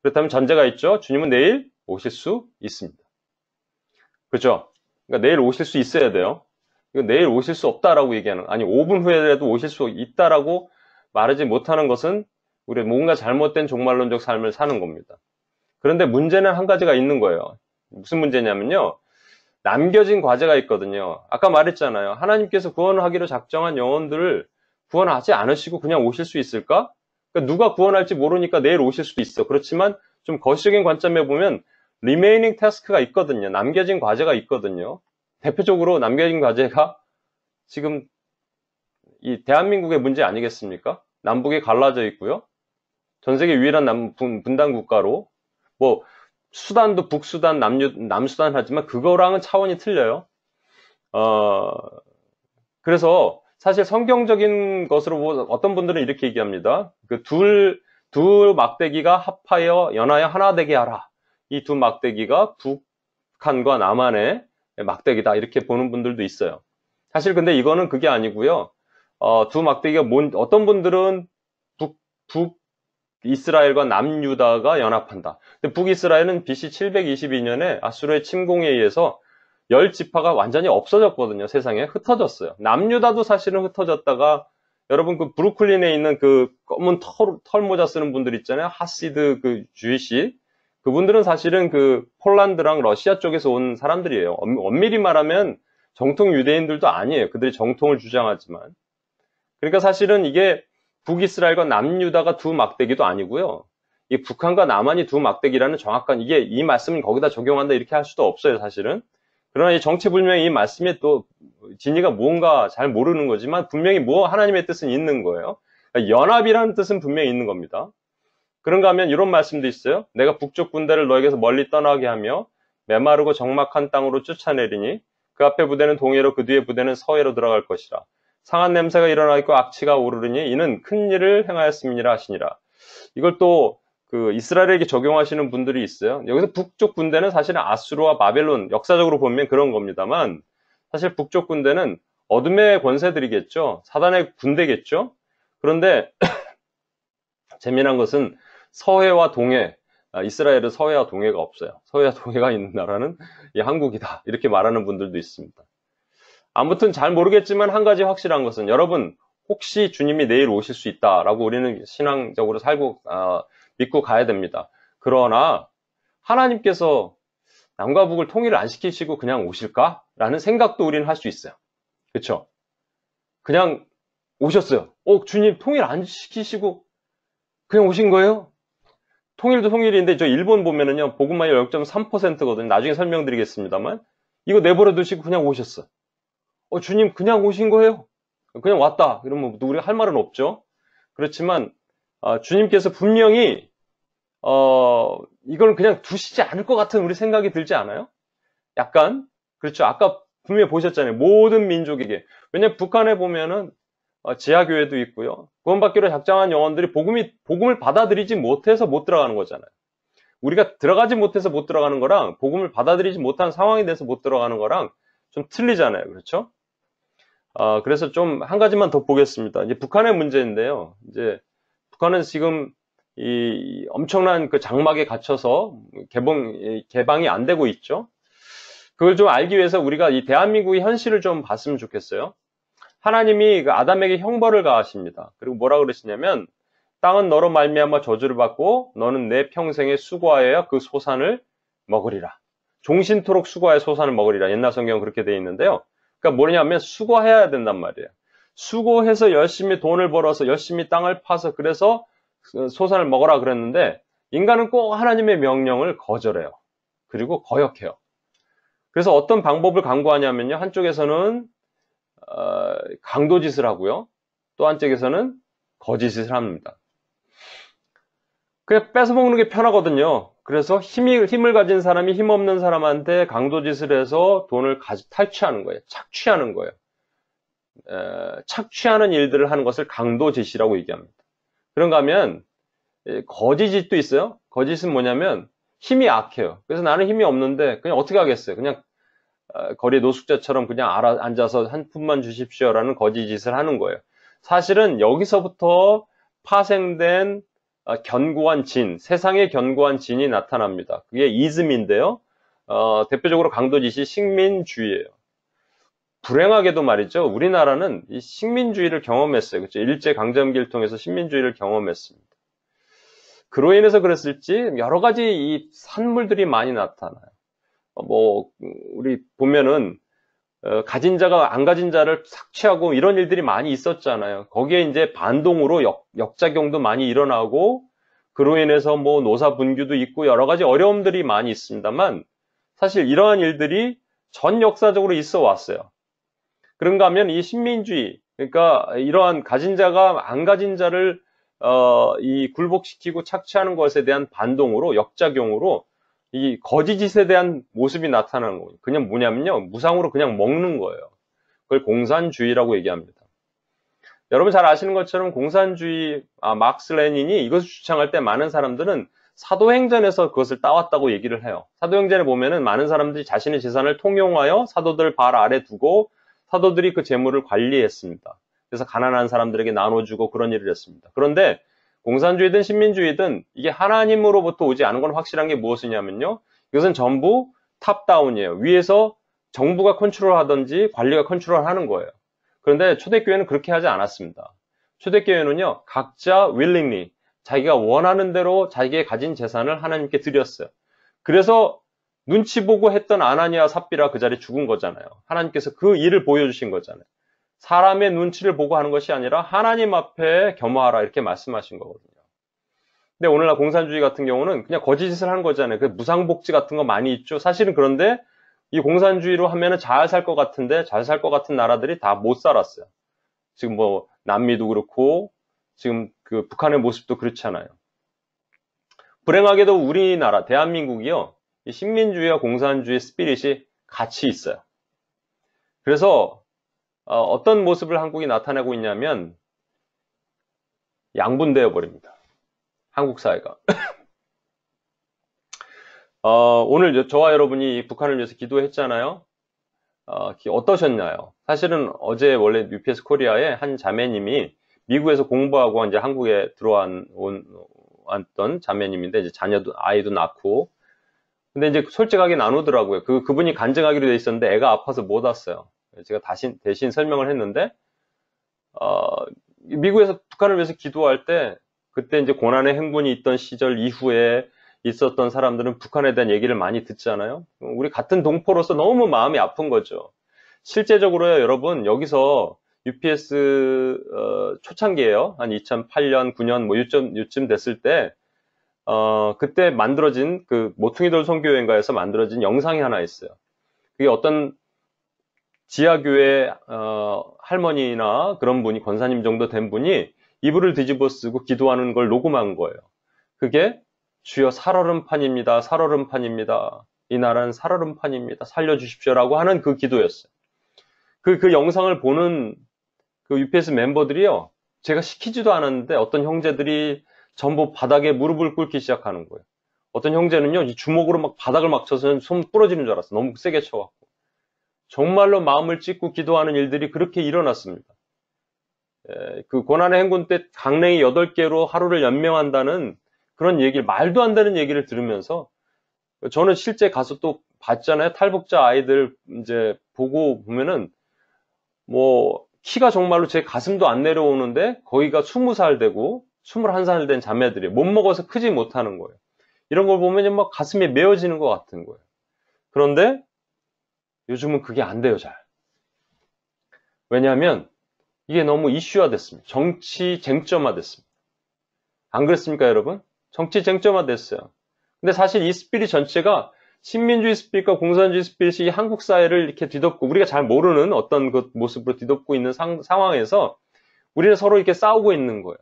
그렇다면 전제가 있죠. 주님은 내일 오실 수 있습니다. 그렇죠? 그러니까 내일 오실 수 있어야 돼요. 내일 오실 수 없다라고 얘기하는, 아니 5분 후에라도 오실 수 있다라고 말하지 못하는 것은 우리 뭔가 잘못된 종말론적 삶을 사는 겁니다. 그런데 문제는 한 가지가 있는 거예요. 무슨 문제냐면요. 남겨진 과제가 있거든요. 아까 말했잖아요. 하나님께서 구원하기로 작정한 영혼들을 구원하지 않으시고 그냥 오실 수 있을까? 그러니까 누가 구원할지 모르니까 내일 오실 수도 있어. 그렇지만 좀 거시적인 관점에 보면 remaining task가 있거든요. 남겨진 과제가 있거든요. 대표적으로 남겨진 과제가 지금 이 대한민국의 문제 아니겠습니까? 남북이 갈라져 있고요. 전 세계 유일한 분단 국가로 뭐 수단도 북수단, 남수단 하지만 그거랑은 차원이 틀려요. 그래서 사실 성경적인 것으로 어떤 분들은 이렇게 얘기합니다. 그 두 막대기가 합하여 연하여 하나 되게 하라. 이 두 막대기가 북한과 남한의 막대기다. 이렇게 보는 분들도 있어요. 사실 근데 이거는 그게 아니고요. 두 막대기가 어떤 분들은 북이스라엘과 남유다가 연합한다. 근데 북이스라엘은 BC 722년에 아수르의 침공에 의해서 10지파가 완전히 없어졌거든요. 세상에 흩어졌어요. 남유다도 사실은 흩어졌다가 여러분 그 브루클린에 있는 그 검은 털모자 쓰는 분들 있잖아요. 하시드 그 주이시 그분들은 사실은 그 폴란드랑 러시아 쪽에서 온 사람들이에요. 엄밀히 말하면 정통 유대인들도 아니에요. 그들이 정통을 주장하지만. 그러니까 사실은 이게 북이스라엘과 남유다가 두 막대기도 아니고요. 이 북한과 남한이 두 막대기라는 정확한 이게 이 말씀은 거기다 적용한다 이렇게 할 수도 없어요, 사실은. 그러나 이 정체불명의 이 말씀에 또 진리가 뭔가 잘 모르는 거지만 분명히 뭐 하나님의 뜻은 있는 거예요. 그러니까 연합이라는 뜻은 분명히 있는 겁니다. 그런가 하면 이런 말씀도 있어요. 내가 북쪽 군대를 너에게서 멀리 떠나게 하며 메마르고 적막한 땅으로 쫓아내리니 그 앞에 부대는 동해로 그 뒤에 부대는 서해로 들어갈 것이라. 상한 냄새가 일어나 있고 악취가 오르르니 이는 큰 일을 행하였음이니라 하시니라. 이걸 또 그 이스라엘에게 적용하시는 분들이 있어요. 여기서 북쪽 군대는 사실은 아수르와 바벨론 역사적으로 보면 그런 겁니다만 사실 북쪽 군대는 어둠의 권세들이겠죠. 사단의 군대겠죠. 그런데 재미난 것은 서해와 동해, 이스라엘은 서해와 동해가 없어요. 서해와 동해가 있는 나라는 이 한국이다. 이렇게 말하는 분들도 있습니다. 아무튼 잘 모르겠지만 한 가지 확실한 것은 여러분 혹시 주님이 내일 오실 수 있다라고 우리는 신앙적으로 믿고 가야 됩니다. 그러나 하나님께서 남과 북을 통일을 안 시키시고 그냥 오실까? 라는 생각도 우리는 할 수 있어요. 그렇죠? 그냥 오셨어요. 주님 통일 안 시키시고 그냥 오신 거예요? 통일도 통일인데 저 일본 보면은요. 복음만이 0.3%거든요. 나중에 설명드리겠습니다만 이거 내버려 두시고 그냥 오셨어. 주님 그냥 오신 거예요? 그냥 왔다. 이러면 우리가 할 말은 없죠. 그렇지만 주님께서 분명히 이걸 그냥 두시지 않을 것 같은 우리 생각이 들지 않아요? 약간 그렇죠. 아까 분명히 보셨잖아요. 모든 민족에게. 왜냐면 북한에 보면은 지하교회도 있고요. 구원받기로 작정한 영혼들이 복음을 받아들이지 못해서 못 들어가는 거잖아요. 우리가 들어가지 못해서 못 들어가는 거랑 복음을 받아들이지 못한 상황이 돼서 못 들어가는 거랑 좀 틀리잖아요. 그렇죠? 그래서 좀 한 가지만 더 보겠습니다. 이제 북한의 문제인데요. 이제 북한은 지금 이 엄청난 그 장막에 갇혀서 개방이 안 되고 있죠. 그걸 좀 알기 위해서 우리가 이 대한민국의 현실을 좀 봤으면 좋겠어요. 하나님이 그 아담에게 형벌을 가하십니다. 그리고 뭐라 그러시냐면 땅은 너로 말미암아 저주를 받고 너는 내 평생에 수고하여야 그 소산을 먹으리라. 종신토록 수고하여 소산을 먹으리라. 옛날 성경은 그렇게 되어 있는데요. 그러니까 뭐냐면 수고해야 된단 말이에요. 수고해서 열심히 돈을 벌어서 열심히 땅을 파서 그래서 소산을 먹어라 그랬는데 인간은 꼭 하나님의 명령을 거절해요. 그리고 거역해요. 그래서 어떤 방법을 강구하냐면요. 한쪽에서는 강도짓을 하고요. 또 한쪽에서는 거짓을 합니다. 그냥 뺏어먹는 게 편하거든요. 그래서 힘을 가진 사람이 힘없는 사람한테 강도짓을 해서 돈을 탈취하는 거예요. 착취하는 거예요. 착취하는 일들을 하는 것을 강도짓이라고 얘기합니다. 그런가 하면 거짓짓도 있어요. 거짓은 뭐냐면 힘이 약해요. 그래서 나는 힘이 없는데 그냥 어떻게 하겠어요. 그냥 거리 노숙자처럼 그냥 앉아서 한 푼만 주십시오라는 거짓짓을 하는 거예요. 사실은 여기서부터 파생된 견고한 진, 세상의 견고한 진이 나타납니다. 그게 이즘인데요. 대표적으로 강도짓이 식민주의예요. 불행하게도 말이죠. 우리나라는 이 식민주의를 경험했어요. 그렇죠? 일제강점기를 통해서 식민주의를 경험했습니다. 그로 인해서 그랬을지 여러 가지 이 산물들이 많이 나타나요. 우리 보면은 가진 자가 안 가진 자를 삭취하고 이런 일들이 많이 있었잖아요. 거기에 이제 반동으로 역작용도 많이 일어나고 그로 인해서 노사 분규도 있고 여러 가지 어려움들이 많이 있습니다만 사실 이러한 일들이 전 역사적으로 있어 왔어요. 그런가 하면 이 식민주의, 그러니까 이러한 가진 자가 안 가진 자를 이 굴복시키고 착취하는 것에 대한 반동으로 역작용으로 이 거짓짓에 대한 모습이 나타나는 거예요. 그냥 뭐냐면요. 무상으로 그냥 먹는 거예요. 그걸 공산주의라고 얘기합니다. 여러분 잘 아시는 것처럼 공산주의, 막스 레닌이 이것을 주창할 때 많은 사람들은 사도행전에서 그것을 따왔다고 얘기를 해요. 사도행전에 보면은 많은 사람들이 자신의 재산을 통용하여 사도들 발 아래 두고 사도들이 그 재물을 관리했습니다. 그래서 가난한 사람들에게 나눠주고 그런 일을 했습니다. 그런데 공산주의든 신민주의든 이게 하나님으로부터 오지 않은 건 확실한 게 무엇이냐면요. 이것은 전부 탑다운이에요. 위에서 정부가 컨트롤하든지 관리가 컨트롤하는 거예요. 그런데 초대교회는 그렇게 하지 않았습니다. 초대교회는요. 각자 willingly 자기가 원하는 대로 자기의 가진 재산을 하나님께 드렸어요. 그래서 눈치 보고 했던 아나니아 삽비라 그 자리에 죽은 거잖아요. 하나님께서 그 일을 보여주신 거잖아요. 사람의 눈치를 보고 하는 것이 아니라 하나님 앞에 겸허하라 이렇게 말씀하신 거거든요. 근데 오늘날 공산주의 같은 경우는 그냥 거짓짓을 하는 거잖아요. 그 무상복지 같은 거 많이 있죠. 사실은 그런데 이 공산주의로 하면은 잘 살 것 같은데 잘 살 것 같은 나라들이 다 못 살았어요. 지금 뭐 남미도 그렇고 지금 그 북한의 모습도 그렇잖아요. 불행하게도 우리나라 대한민국이요. 이 식민주의와 공산주의 스피릿이 같이 있어요. 그래서 어떤 모습을 한국이 나타내고 있냐면 양분되어 버립니다. 한국 사회가. 오늘 저와 여러분이 북한을 위해서 기도했잖아요. 어떠셨나요? 사실은 어제 원래 UPS 코리아의 한 자매님이 미국에서 공부하고 이제 한국에 왔던 자매님인데 이제 아이도 낳고 근데 이제 솔직하게 나누더라고요. 그분이 간증하기로 돼 있었는데 애가 아파서 못 왔어요. 제가 대신 설명을 했는데 미국에서 북한을 위해서 기도할 때 그때 이제 고난의 행군이 있던 시절 이후에 있었던 사람들은 북한에 대한 얘기를 많이 듣잖아요. 우리 같은 동포로서 너무 마음이 아픈 거죠. 실제적으로요, 여러분, 여기서 UPS 초창기에요. 한 2008년, 9년 뭐 요쯤 됐을 때 그때 만들어진 그 모퉁이돌 선교회인가에서 만들어진 영상이 하나 있어요. 그게 어떤 지하교회 할머니나 그런 분이 권사님 정도 된 분이 이불을 뒤집어 쓰고 기도하는 걸 녹음한 거예요. 그게 주여 살얼음판입니다. 살얼음판입니다. 이 나라는 살얼음판입니다. 살려주십시오라고 하는 그 기도였어요. 그 영상을 보는 그 UPS 멤버들이요. 제가 시키지도 않았는데 어떤 형제들이 전부 바닥에 무릎을 꿇기 시작하는 거예요. 어떤 형제는요. 주먹으로 막 바닥을 막 쳐서 손 부러지는 줄 알았어. 너무 세게 쳐갖고. 정말로 마음을 찢고 기도하는 일들이 그렇게 일어났습니다. 그 고난의 행군 때 강냉이 8개로 하루를 연명한다는 그런 얘기를, 말도 안 되는 얘기를 들으면서 저는 실제 가서 또 봤잖아요. 탈북자 아이들 이제 보고 보면은 뭐 키가 정말로 제 가슴도 안 내려오는데 거기가 20살 되고 21살 된 자매들이 못 먹어서 크지 못하는 거예요. 이런 걸 보면 막 가슴이 메어지는 것 같은 거예요. 그런데 요즘은 그게 안 돼요, 잘. 왜냐하면 이게 너무 이슈화 됐습니다. 정치 쟁점화 됐습니다. 안 그렇습니까, 여러분? 정치 쟁점화 됐어요. 근데 사실 이 스피릿 전체가 신민주의 스피릿과 공산주의 스피릿이 한국 사회를 이렇게 뒤덮고 우리가 잘 모르는 어떤 그 모습으로 뒤덮고 있는 상황에서 우리는 서로 이렇게 싸우고 있는 거예요.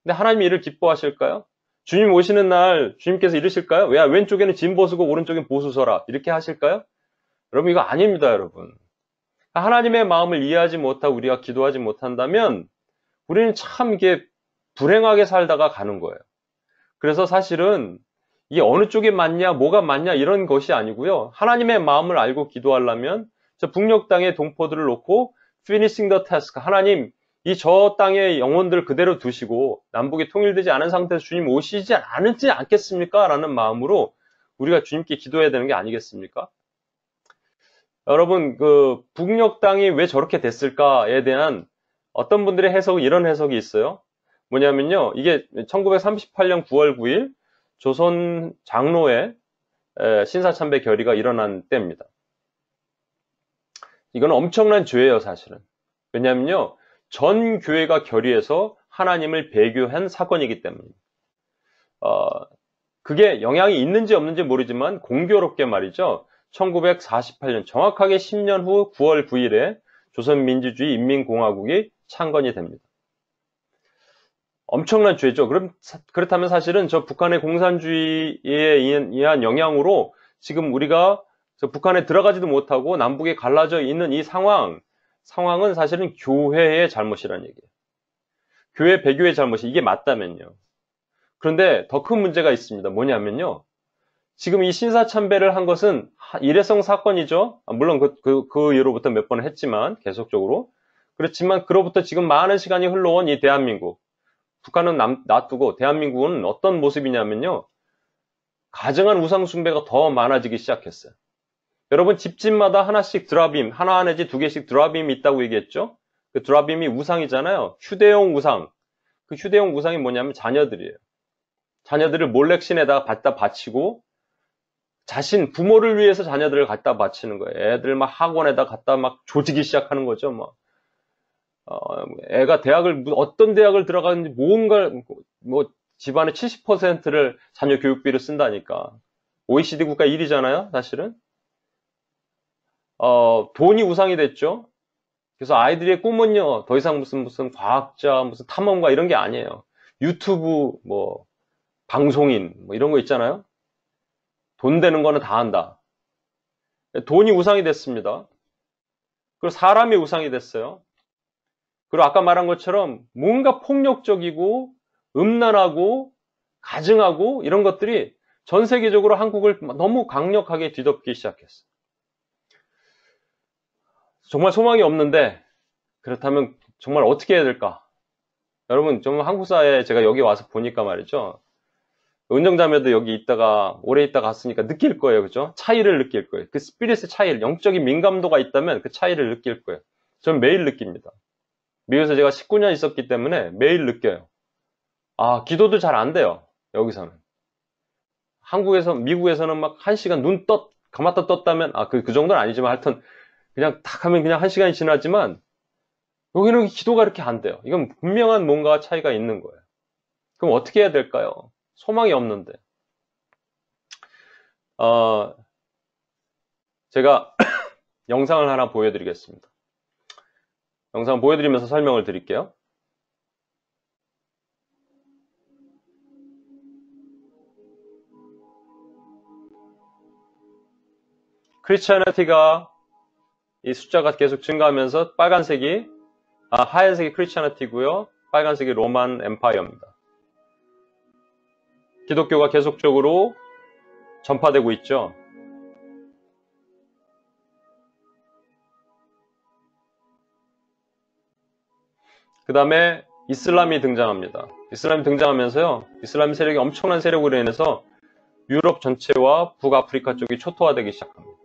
근데 하나님이 이를 기뻐하실까요? 주님 오시는 날 주님께서 이러실까요? 왜 왼쪽에는 진보 서고 오른쪽엔 보수 서라 이렇게 하실까요? 여러분 이거 아닙니다, 여러분. 하나님의 마음을 이해하지 못하고 우리가 기도하지 못한다면 우리는 참 이게 불행하게 살다가 가는 거예요. 그래서 사실은 이게 어느 쪽이 맞냐, 뭐가 맞냐 이런 것이 아니고요. 하나님의 마음을 알고 기도하려면 저 북녘 땅의 동포들을 놓고 finishing the task. 하나님, 이 저 땅의 영혼들 그대로 두시고 남북이 통일되지 않은 상태에서 주님 오시지 않지 않겠습니까? 라는 마음으로 우리가 주님께 기도해야 되는 게 아니겠습니까? 여러분, 그 북녘 땅이 왜 저렇게 됐을까에 대한 어떤 분들의 해석은 이런 해석이 있어요. 뭐냐면요. 이게 1938년 9월 9일 조선 장로의 신사참배 결의가 일어난 때입니다. 이건 엄청난 죄예요, 사실은. 왜냐면요. 전 교회가 결의해서 하나님을 배교한 사건이기 때문입니다. 그게 영향이 있는지 없는지 모르지만 공교롭게 말이죠. 1948년 정확하게 10년 후 9월 9일에 조선민주주의 인민공화국이 창건이 됩니다. 엄청난 죄죠. 그렇다면 사실은 저 북한의 공산주의에 의한 영향으로 지금 우리가 저 북한에 들어가지도 못하고 남북에 갈라져 있는 이 상황은 사실은 교회의 잘못이라는 얘기예요. 교회 배교의 잘못이 이게 맞다면요. 그런데 더 큰 문제가 있습니다. 뭐냐면요. 지금 이 신사참배를 한 것은 일회성 사건이죠. 물론 그 예로부터 몇 번 했지만 계속적으로. 그렇지만 그로부터 지금 많은 시간이 흘러온 이 대한민국. 북한은 놔두고 대한민국은 어떤 모습이냐면요. 가증한 우상숭배가 더 많아지기 시작했어요. 여러분 집집마다 하나씩 드라빔, 하나 내지 2개씩 드라빔이 있다고 얘기했죠. 그 드라빔이 우상이잖아요. 휴대용 우상. 그 휴대용 우상이 뭐냐면 자녀들이에요. 자녀들을 몰렉신에다가 갖다 바치고 부모를 위해서 자녀들을 갖다 바치는 거예요. 애들 막 학원에다 갖다 막 조지기 시작하는 거죠. 막. 애가 어떤 대학을 들어가는지 뭔가, 집안의 70%를 자녀 교육비를 쓴다니까. OECD 국가 1위잖아요, 사실은. 돈이 우상이 됐죠. 그래서 아이들의 꿈은요, 더 이상 무슨 과학자, 무슨 탐험가 이런 게 아니에요. 유튜브, 뭐, 방송인, 뭐 이런 거 있잖아요. 돈 되는 거는 다 한다. 돈이 우상이 됐습니다. 그리고 사람이 우상이 됐어요. 그리고 아까 말한 것처럼 뭔가 폭력적이고 음란하고 가증하고 이런 것들이 전 세계적으로 한국을 너무 강력하게 뒤덮기 시작했어요. 정말 소망이 없는데 그렇다면 정말 어떻게 해야 될까? 여러분, 좀 한국 사회에 제가 여기 와서 보니까 말이죠. 은정자매도 여기 있다가 오래 있다가 갔으니까 느낄 거예요. 그죠? 차이를 느낄 거예요. 그 스피릿의 차이를, 영적인 민감도가 있다면 그 차이를 느낄 거예요. 저는 매일 느낍니다. 미국에서 제가 19년 있었기 때문에 매일 느껴요. 아, 기도도 잘 안 돼요. 여기서는. 미국에서는 막 1시간 감았다 떴다면, 그 정도는 아니지만 하여튼, 그냥 탁 하면 그냥 1시간이 지나지만, 여기는 기도가 이렇게 안 돼요. 이건 분명한 뭔가 차이가 있는 거예요. 그럼 어떻게 해야 될까요? 소망이 없는데. 제가 영상을 하나 보여드리겠습니다. 영상 보여드리면서 설명을 드릴게요. 크리스찬티가 이 숫자가 계속 증가하면서 하얀색이 크리스찬티고요. 빨간색이 로만 엠파이어입니다. 기독교가 계속적으로 전파되고 있죠. 그 다음에 이슬람이 등장합니다. 이슬람이 등장하면서요. 이슬람 세력이 엄청난 세력으로 인해서 유럽 전체와 북아프리카 쪽이 초토화되기 시작합니다.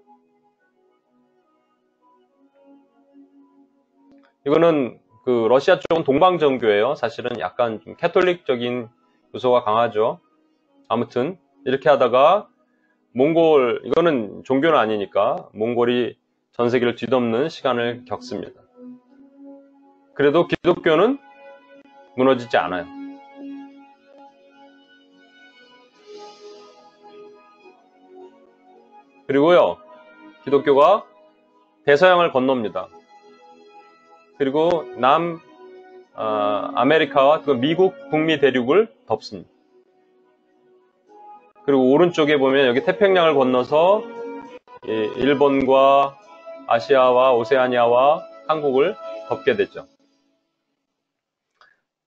이거는 그 러시아 쪽은 동방정교예요. 사실은 약간 좀 캐톨릭적인 요소가 강하죠. 아무튼 이렇게 하다가 이거는 종교는 아니니까 몽골이 전 세계를 뒤덮는 시간을 겪습니다. 그래도 기독교는 무너지지 않아요. 그리고요, 기독교가 대서양을 건넙니다. 그리고 아메리카와 미국 북미 대륙을 덮습니다. 그리고 오른쪽에 보면 여기 태평양을 건너서 일본과 아시아와 오세아니아와 한국을 덮게 되죠.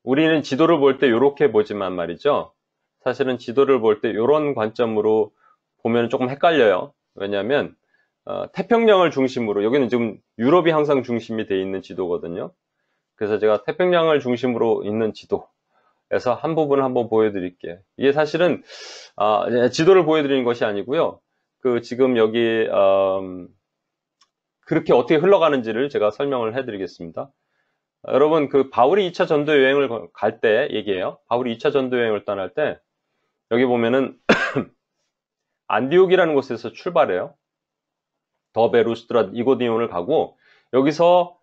우리는 지도를 볼 때 이렇게 보지만 말이죠. 사실은 지도를 볼 때 이런 관점으로 보면 조금 헷갈려요. 왜냐하면 태평양을 중심으로, 여기는 지금 유럽이 항상 중심이 돼 있는 지도거든요. 그래서 제가 태평양을 중심으로 있는 지도에서 한 부분을 한번 보여드릴게요. 이게 사실은 지도를 보여드리는 것이 아니고요. 지금 여기 그렇게 어떻게 흘러가는지를 제가 설명을 해드리겠습니다. 여러분, 바울이 2차 전도 여행을 갈 때 얘기해요. 바울이 2차 전도 여행을 떠날 때 여기 보면은 안디옥이라는 곳에서 출발해요. 더베, 루스드라, 이고니온을 가고 여기서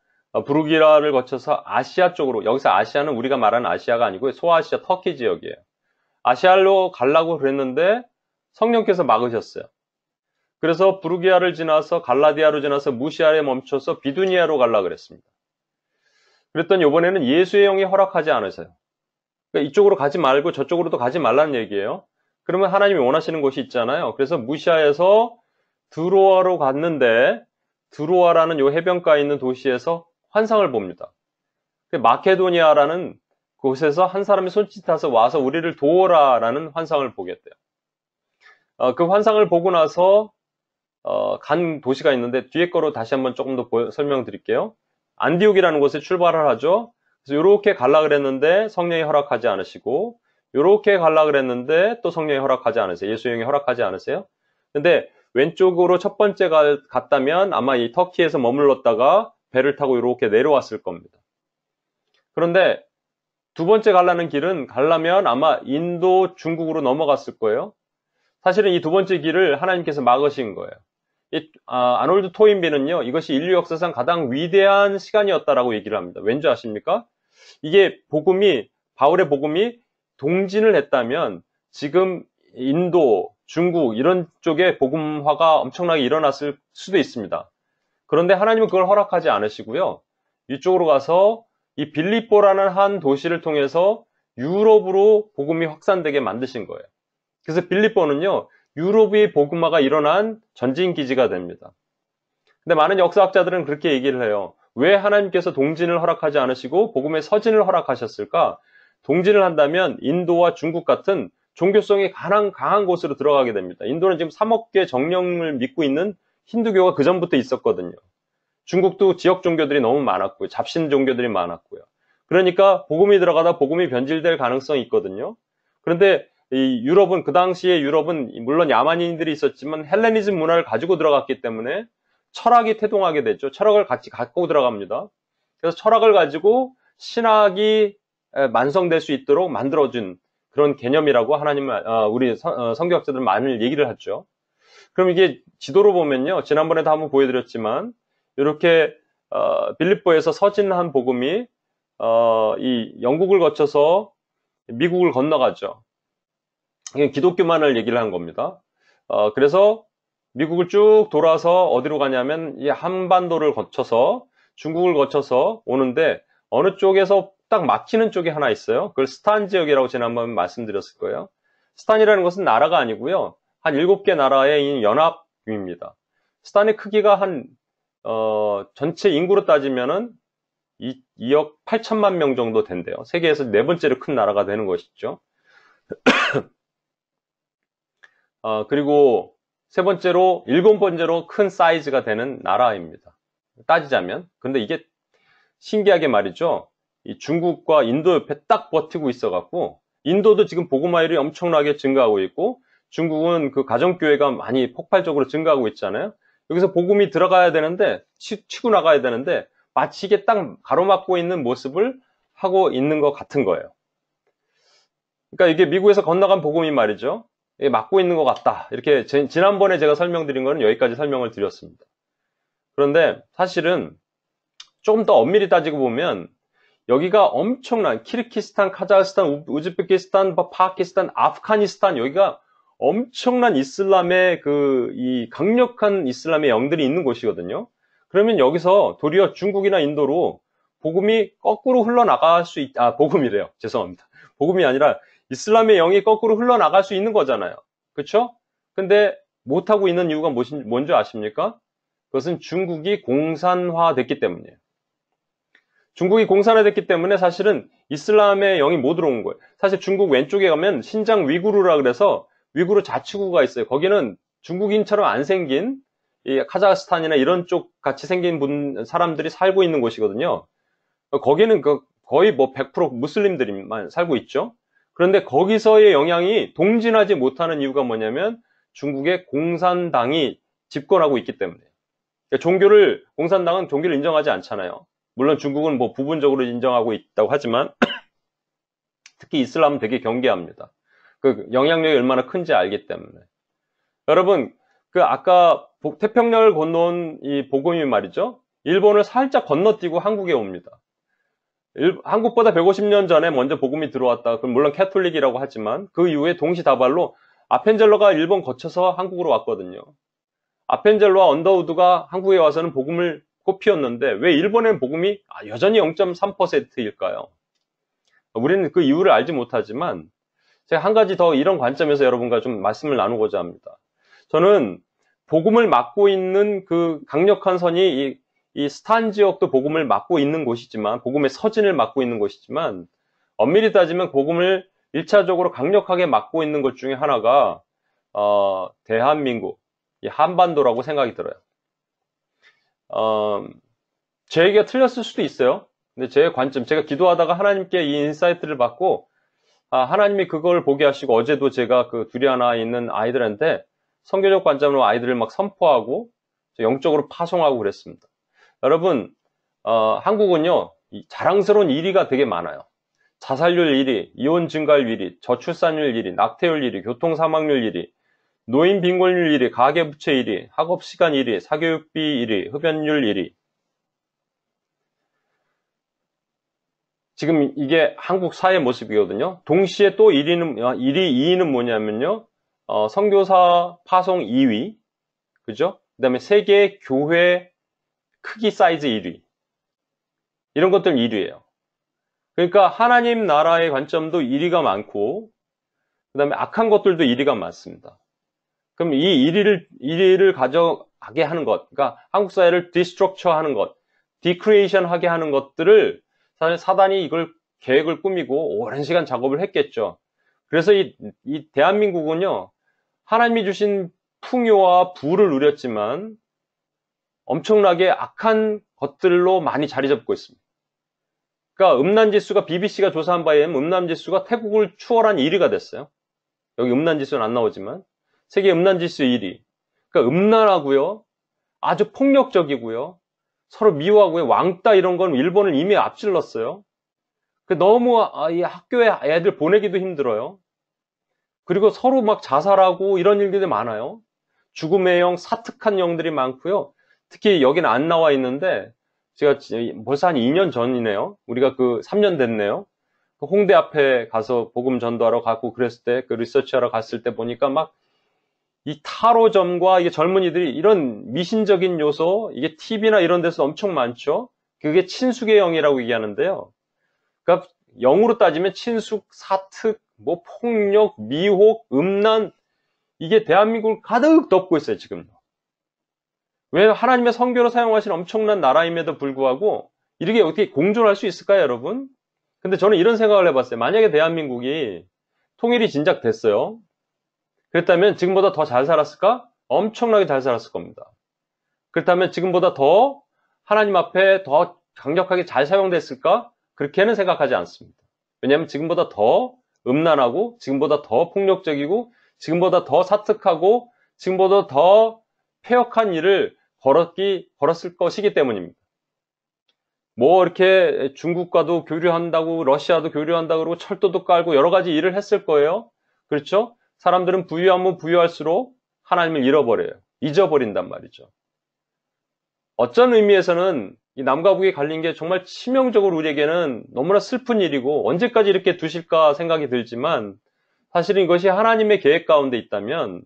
부르기라를 거쳐서 아시아 쪽으로, 여기서 아시아는 우리가 말하는 아시아가 아니고 소아시아, 터키 지역이에요. 아시아로 가려고 그랬는데 성령께서 막으셨어요. 그래서 부르기아를 지나서 갈라디아로 지나서 무시아에 멈춰서 비두니아로 가려고 그랬습니다. 그랬더니 이번에는 예수의 영이 허락하지 않으세요. 그러니까 이쪽으로 가지 말고 저쪽으로도 가지 말라는 얘기예요. 그러면 하나님이 원하시는 곳이 있잖아요. 그래서 무시아에서 드로아로 갔는데 드로아라는 요 해변가에 있는 도시에서 환상을 봅니다. 마케도니아라는 곳에서 한 사람이 손짓해서 와서 우리를 도우라라는 환상을 보게 돼요. 그 환상을 보고 나서 간 도시가 있는데 뒤에 거로 다시 한번 조금 더 설명드릴게요. 안디옥이라는 곳에 출발을 하죠. 그래서 이렇게 가려고 그랬는데 성령이 허락하지 않으시고 이렇게 가려고 그랬는데 또 성령이 허락하지 않으세요. 예수의 영이 허락하지 않으세요. 근데 왼쪽으로 첫 번째 갔다면 아마 이 터키에서 머물렀다가 배를 타고 이렇게 내려왔을 겁니다. 그런데 두 번째 가려면 아마 인도, 중국으로 넘어갔을 거예요. 사실은 이 두 번째 길을 하나님께서 막으신 거예요. 아놀드 토인비는요, 이것이 인류 역사상 가장 위대한 시간이었다라고 얘기를 합니다. 왠지 아십니까? 이게 바울의 복음이 동진을 했다면 지금 인도, 중국 이런 쪽에 복음화가 엄청나게 일어났을 수도 있습니다. 그런데 하나님은 그걸 허락하지 않으시고요. 이쪽으로 가서 이 빌립보라는 한 도시를 통해서 유럽으로 복음이 확산되게 만드신 거예요. 그래서 빌립보는요, 유럽의 복음화가 일어난 전진 기지가 됩니다. 근데 많은 역사학자들은 그렇게 얘기를 해요. 왜 하나님께서 동진을 허락하지 않으시고 복음의 서진을 허락하셨을까? 동진을 한다면 인도와 중국 같은 종교성이 강한 곳으로 들어가게 됩니다. 인도는 지금 3억 개 정령을 믿고 있는 힌두교가 그 전부터 있었거든요. 중국도 지역 종교들이 너무 많았고요. 잡신 종교들이 많았고요. 그러니까 복음이 들어가다 복음이 변질될 가능성이 있거든요. 그런데 이 유럽은, 그 당시에 유럽은 물론 야만인들이 있었지만 헬레니즘 문화를 가지고 들어갔기 때문에 철학이 태동하게 됐죠. 철학을 같이 갖고 들어갑니다. 그래서 철학을 가지고 신학이 완성될 수 있도록 만들어준 그런 개념이라고 우리 성경학자들은 많이 얘기를 하죠. 그럼 이게 지도로 보면요. 지난번에도 한번 보여드렸지만 이렇게 빌립보에서 서진한 복음이 이 영국을 거쳐서 미국을 건너가죠. 이게 기독교만을 얘기를 한 겁니다. 그래서 미국을 쭉 돌아서 어디로 가냐면 이 한반도를 거쳐서 중국을 거쳐서 오는데 어느 쪽에서 딱 막히는 쪽이 하나 있어요. 그걸 스탄 지역이라고 지난번에 말씀드렸을 거예요. 스탄이라는 것은 나라가 아니고요. 한 7개 나라의 연합입니다. 스탄의 크기가 전체 인구로 따지면은 2억 8천만 명 정도 된대요. 세계에서 네 번째로 큰 나라가 되는 것이죠. 그리고 일곱 번째로 큰 사이즈가 되는 나라입니다. 따지자면. 근데 이게 신기하게 말이죠. 이 중국과 인도 옆에 딱 버티고 있어갖고, 인도도 지금 복음화율이 엄청나게 증가하고 있고, 중국은 그 가정교회가 많이 폭발적으로 증가하고 있잖아요. 여기서 복음이 들어가야 되는데, 치고 나가야 되는데, 마치 이게 딱 가로막고 있는 모습을 하고 있는 것 같은 거예요. 그러니까 이게 미국에서 건너간 복음이 말이죠. 막고 있는 것 같다. 이렇게 지난번에 제가 설명드린 거는 여기까지 설명을 드렸습니다. 그런데 사실은 조금 더 엄밀히 따지고 보면 여기가 엄청난 키르기스탄, 카자흐스탄, 우즈베키스탄, 파키스탄, 아프가니스탄 여기가 엄청난 이슬람의 이 강력한 이슬람의 영들이 있는 곳이거든요. 그러면 여기서 도리어 중국이나 인도로 복음이 거꾸로 흘러나갈 수 복음이래요. 죄송합니다. 복음이 아니라 이슬람의 영이 거꾸로 흘러나갈 수 있는 거잖아요. 그렇죠? 근데 못하고 있는 이유가 뭔지 아십니까? 그것은 중국이 공산화됐기 때문이에요. 중국이 공산화됐기 때문에 사실은 이슬람의 영이 못 들어온 거예요. 사실 중국 왼쪽에 가면 신장 위구르라 그래서 위구르 자치구가 있어요. 거기는 중국인처럼 안 생긴 이 카자흐스탄이나 이런 쪽 같이 생긴 사람들이 살고 있는 곳이거든요. 거기는 거의 100% 무슬림들만 살고 있죠. 그런데 거기서의 영향이 동진하지 못하는 이유가 뭐냐면 중국의 공산당이 집권하고 있기 때문에. 그러니까 공산당은 종교를 인정하지 않잖아요. 물론 중국은 부분적으로 인정하고 있다고 하지만 특히 이슬람은 되게 경계합니다. 그 영향력이 얼마나 큰지 알기 때문에. 여러분, 아까 태평양을 건너온 이 복음이 말이죠. 일본을 살짝 건너뛰고 한국에 옵니다. 한국보다 150년 전에 먼저 복음이 들어왔다. 그럼 물론 캐톨릭이라고 하지만 그 이후에 동시다발로 아펜젤러가 일본 거쳐서 한국으로 왔거든요. 아펜젤러와 언더우드가 한국에 와서는 복음을 꽃피웠는데 왜 일본의 복음이 여전히 0.3%일까요? 우리는 그 이유를 알지 못하지만 제가 한 가지 더 이런 관점에서 여러분과 좀 말씀을 나누고자 합니다. 저는 복음을 막고 있는 그 강력한 선이 이 스탄 지역도 복음을 막고 있는 곳이지만 복음의 서진을 막고 있는 곳이지만 엄밀히 따지면 복음을 1차적으로 강력하게 막고 있는 것 중에 하나가 대한민국, 이 한반도라고 생각이 들어요. 제 얘기가 틀렸을 수도 있어요. 근데 제 관점, 제가 기도하다가 하나님께 이 인사이트를 받고 하나님이 그걸 보게 하시고 어제도 제가 그 둘이 하나 있는 아이들한테 성교적 관점으로 아이들을 막 선포하고 영적으로 파송하고 그랬습니다. 여러분, 한국은요, 자랑스러운 1위가 되게 많아요. 자살률 1위, 이혼 증가율 1위, 저출산율 1위, 낙태율 1위, 교통사망률 1위, 노인 빈곤율 1위, 가계부채 1위, 학업시간 1위, 사교육비 1위, 흡연율 1위. 지금 이게 한국 사회 모습이거든요. 동시에 또 1위, 2위는 뭐냐면요. 선교사 파송 2위. 그죠? 그 다음에 세계 교회 크기 사이즈 1위. 이런 것들 1위예요. 그러니까 하나님 나라의 관점도 1위가 많고, 그 다음에 악한 것들도 1위가 많습니다. 그럼 이 1위를 가져가게 하는 것, 그러니까 한국 사회를 디스트럭처 하는 것, 디크리에이션 하게 하는 것들을 사실 사단이 이걸 계획을 꾸미고 오랜 시간 작업을 했겠죠. 그래서 이 대한민국은요, 하나님이 주신 풍요와 부를 누렸지만 엄청나게 악한 것들로 많이 자리 잡고 있습니다. 그러니까 음란지수가 BBC가 조사한 바에 의하면 음란지수가 태국을 추월한 1위가 됐어요. 여기 음란지수는 안 나오지만 세계 음란지수 1위. 그러니까 음란하고요, 아주 폭력적이고요, 서로 미워하고요, 왕따 이런 건 일본을 이미 앞질렀어요. 너무 이 학교에 애들 보내기도 힘들어요. 그리고 서로 막 자살하고 이런 일들이 많아요. 죽음의 영, 사특한 영들이 많고요. 특히 여기는 안 나와 있는데 제가 벌써 한 2년 전이네요. 우리가 3년 됐네요. 홍대 앞에 가서 복음 전도하러 가고 그랬을 때, 리서치하러 갔을 때 보니까 막 이 타로점과 이게 젊은이들이 이런 미신적인 요소, 이게 TV나 이런 데서 엄청 많죠. 그게 친숙의 영이라고 얘기하는데요. 그러니까 영으로 따지면 친숙, 사특, 뭐 폭력, 미혹, 음란, 이게 대한민국을 가득 덮고 있어요, 지금도. 왜 하나님의 선교로 사용하신 엄청난 나라임에도 불구하고 이렇게 어떻게 공존할 수 있을까요, 여러분? 근데 저는 이런 생각을 해봤어요. 만약에 대한민국이 통일이 진작 됐어요. 그렇다면 지금보다 더 잘 살았을까? 엄청나게 잘 살았을 겁니다. 그렇다면 지금보다 더 하나님 앞에 더 강력하게 잘 사용됐을까? 그렇게는 생각하지 않습니다. 왜냐하면 지금보다 더 음란하고, 지금보다 더 폭력적이고, 지금보다 더 사특하고, 지금보다 더 폐역한 일을 벌었을 것이기 때문입니다. 뭐 이렇게 중국과도 교류한다고, 러시아도 교류한다고 그러고 철도도 깔고 여러 가지 일을 했을 거예요. 그렇죠? 사람들은 부유하면 부유할수록 하나님을 잊어버린단 말이죠. 어쩐 의미에서는 이 남과 북이 갈린 게 정말 치명적으로 우리에게는 너무나 슬픈 일이고 언제까지 이렇게 두실까 생각이 들지만 사실은 이것이 하나님의 계획 가운데 있다면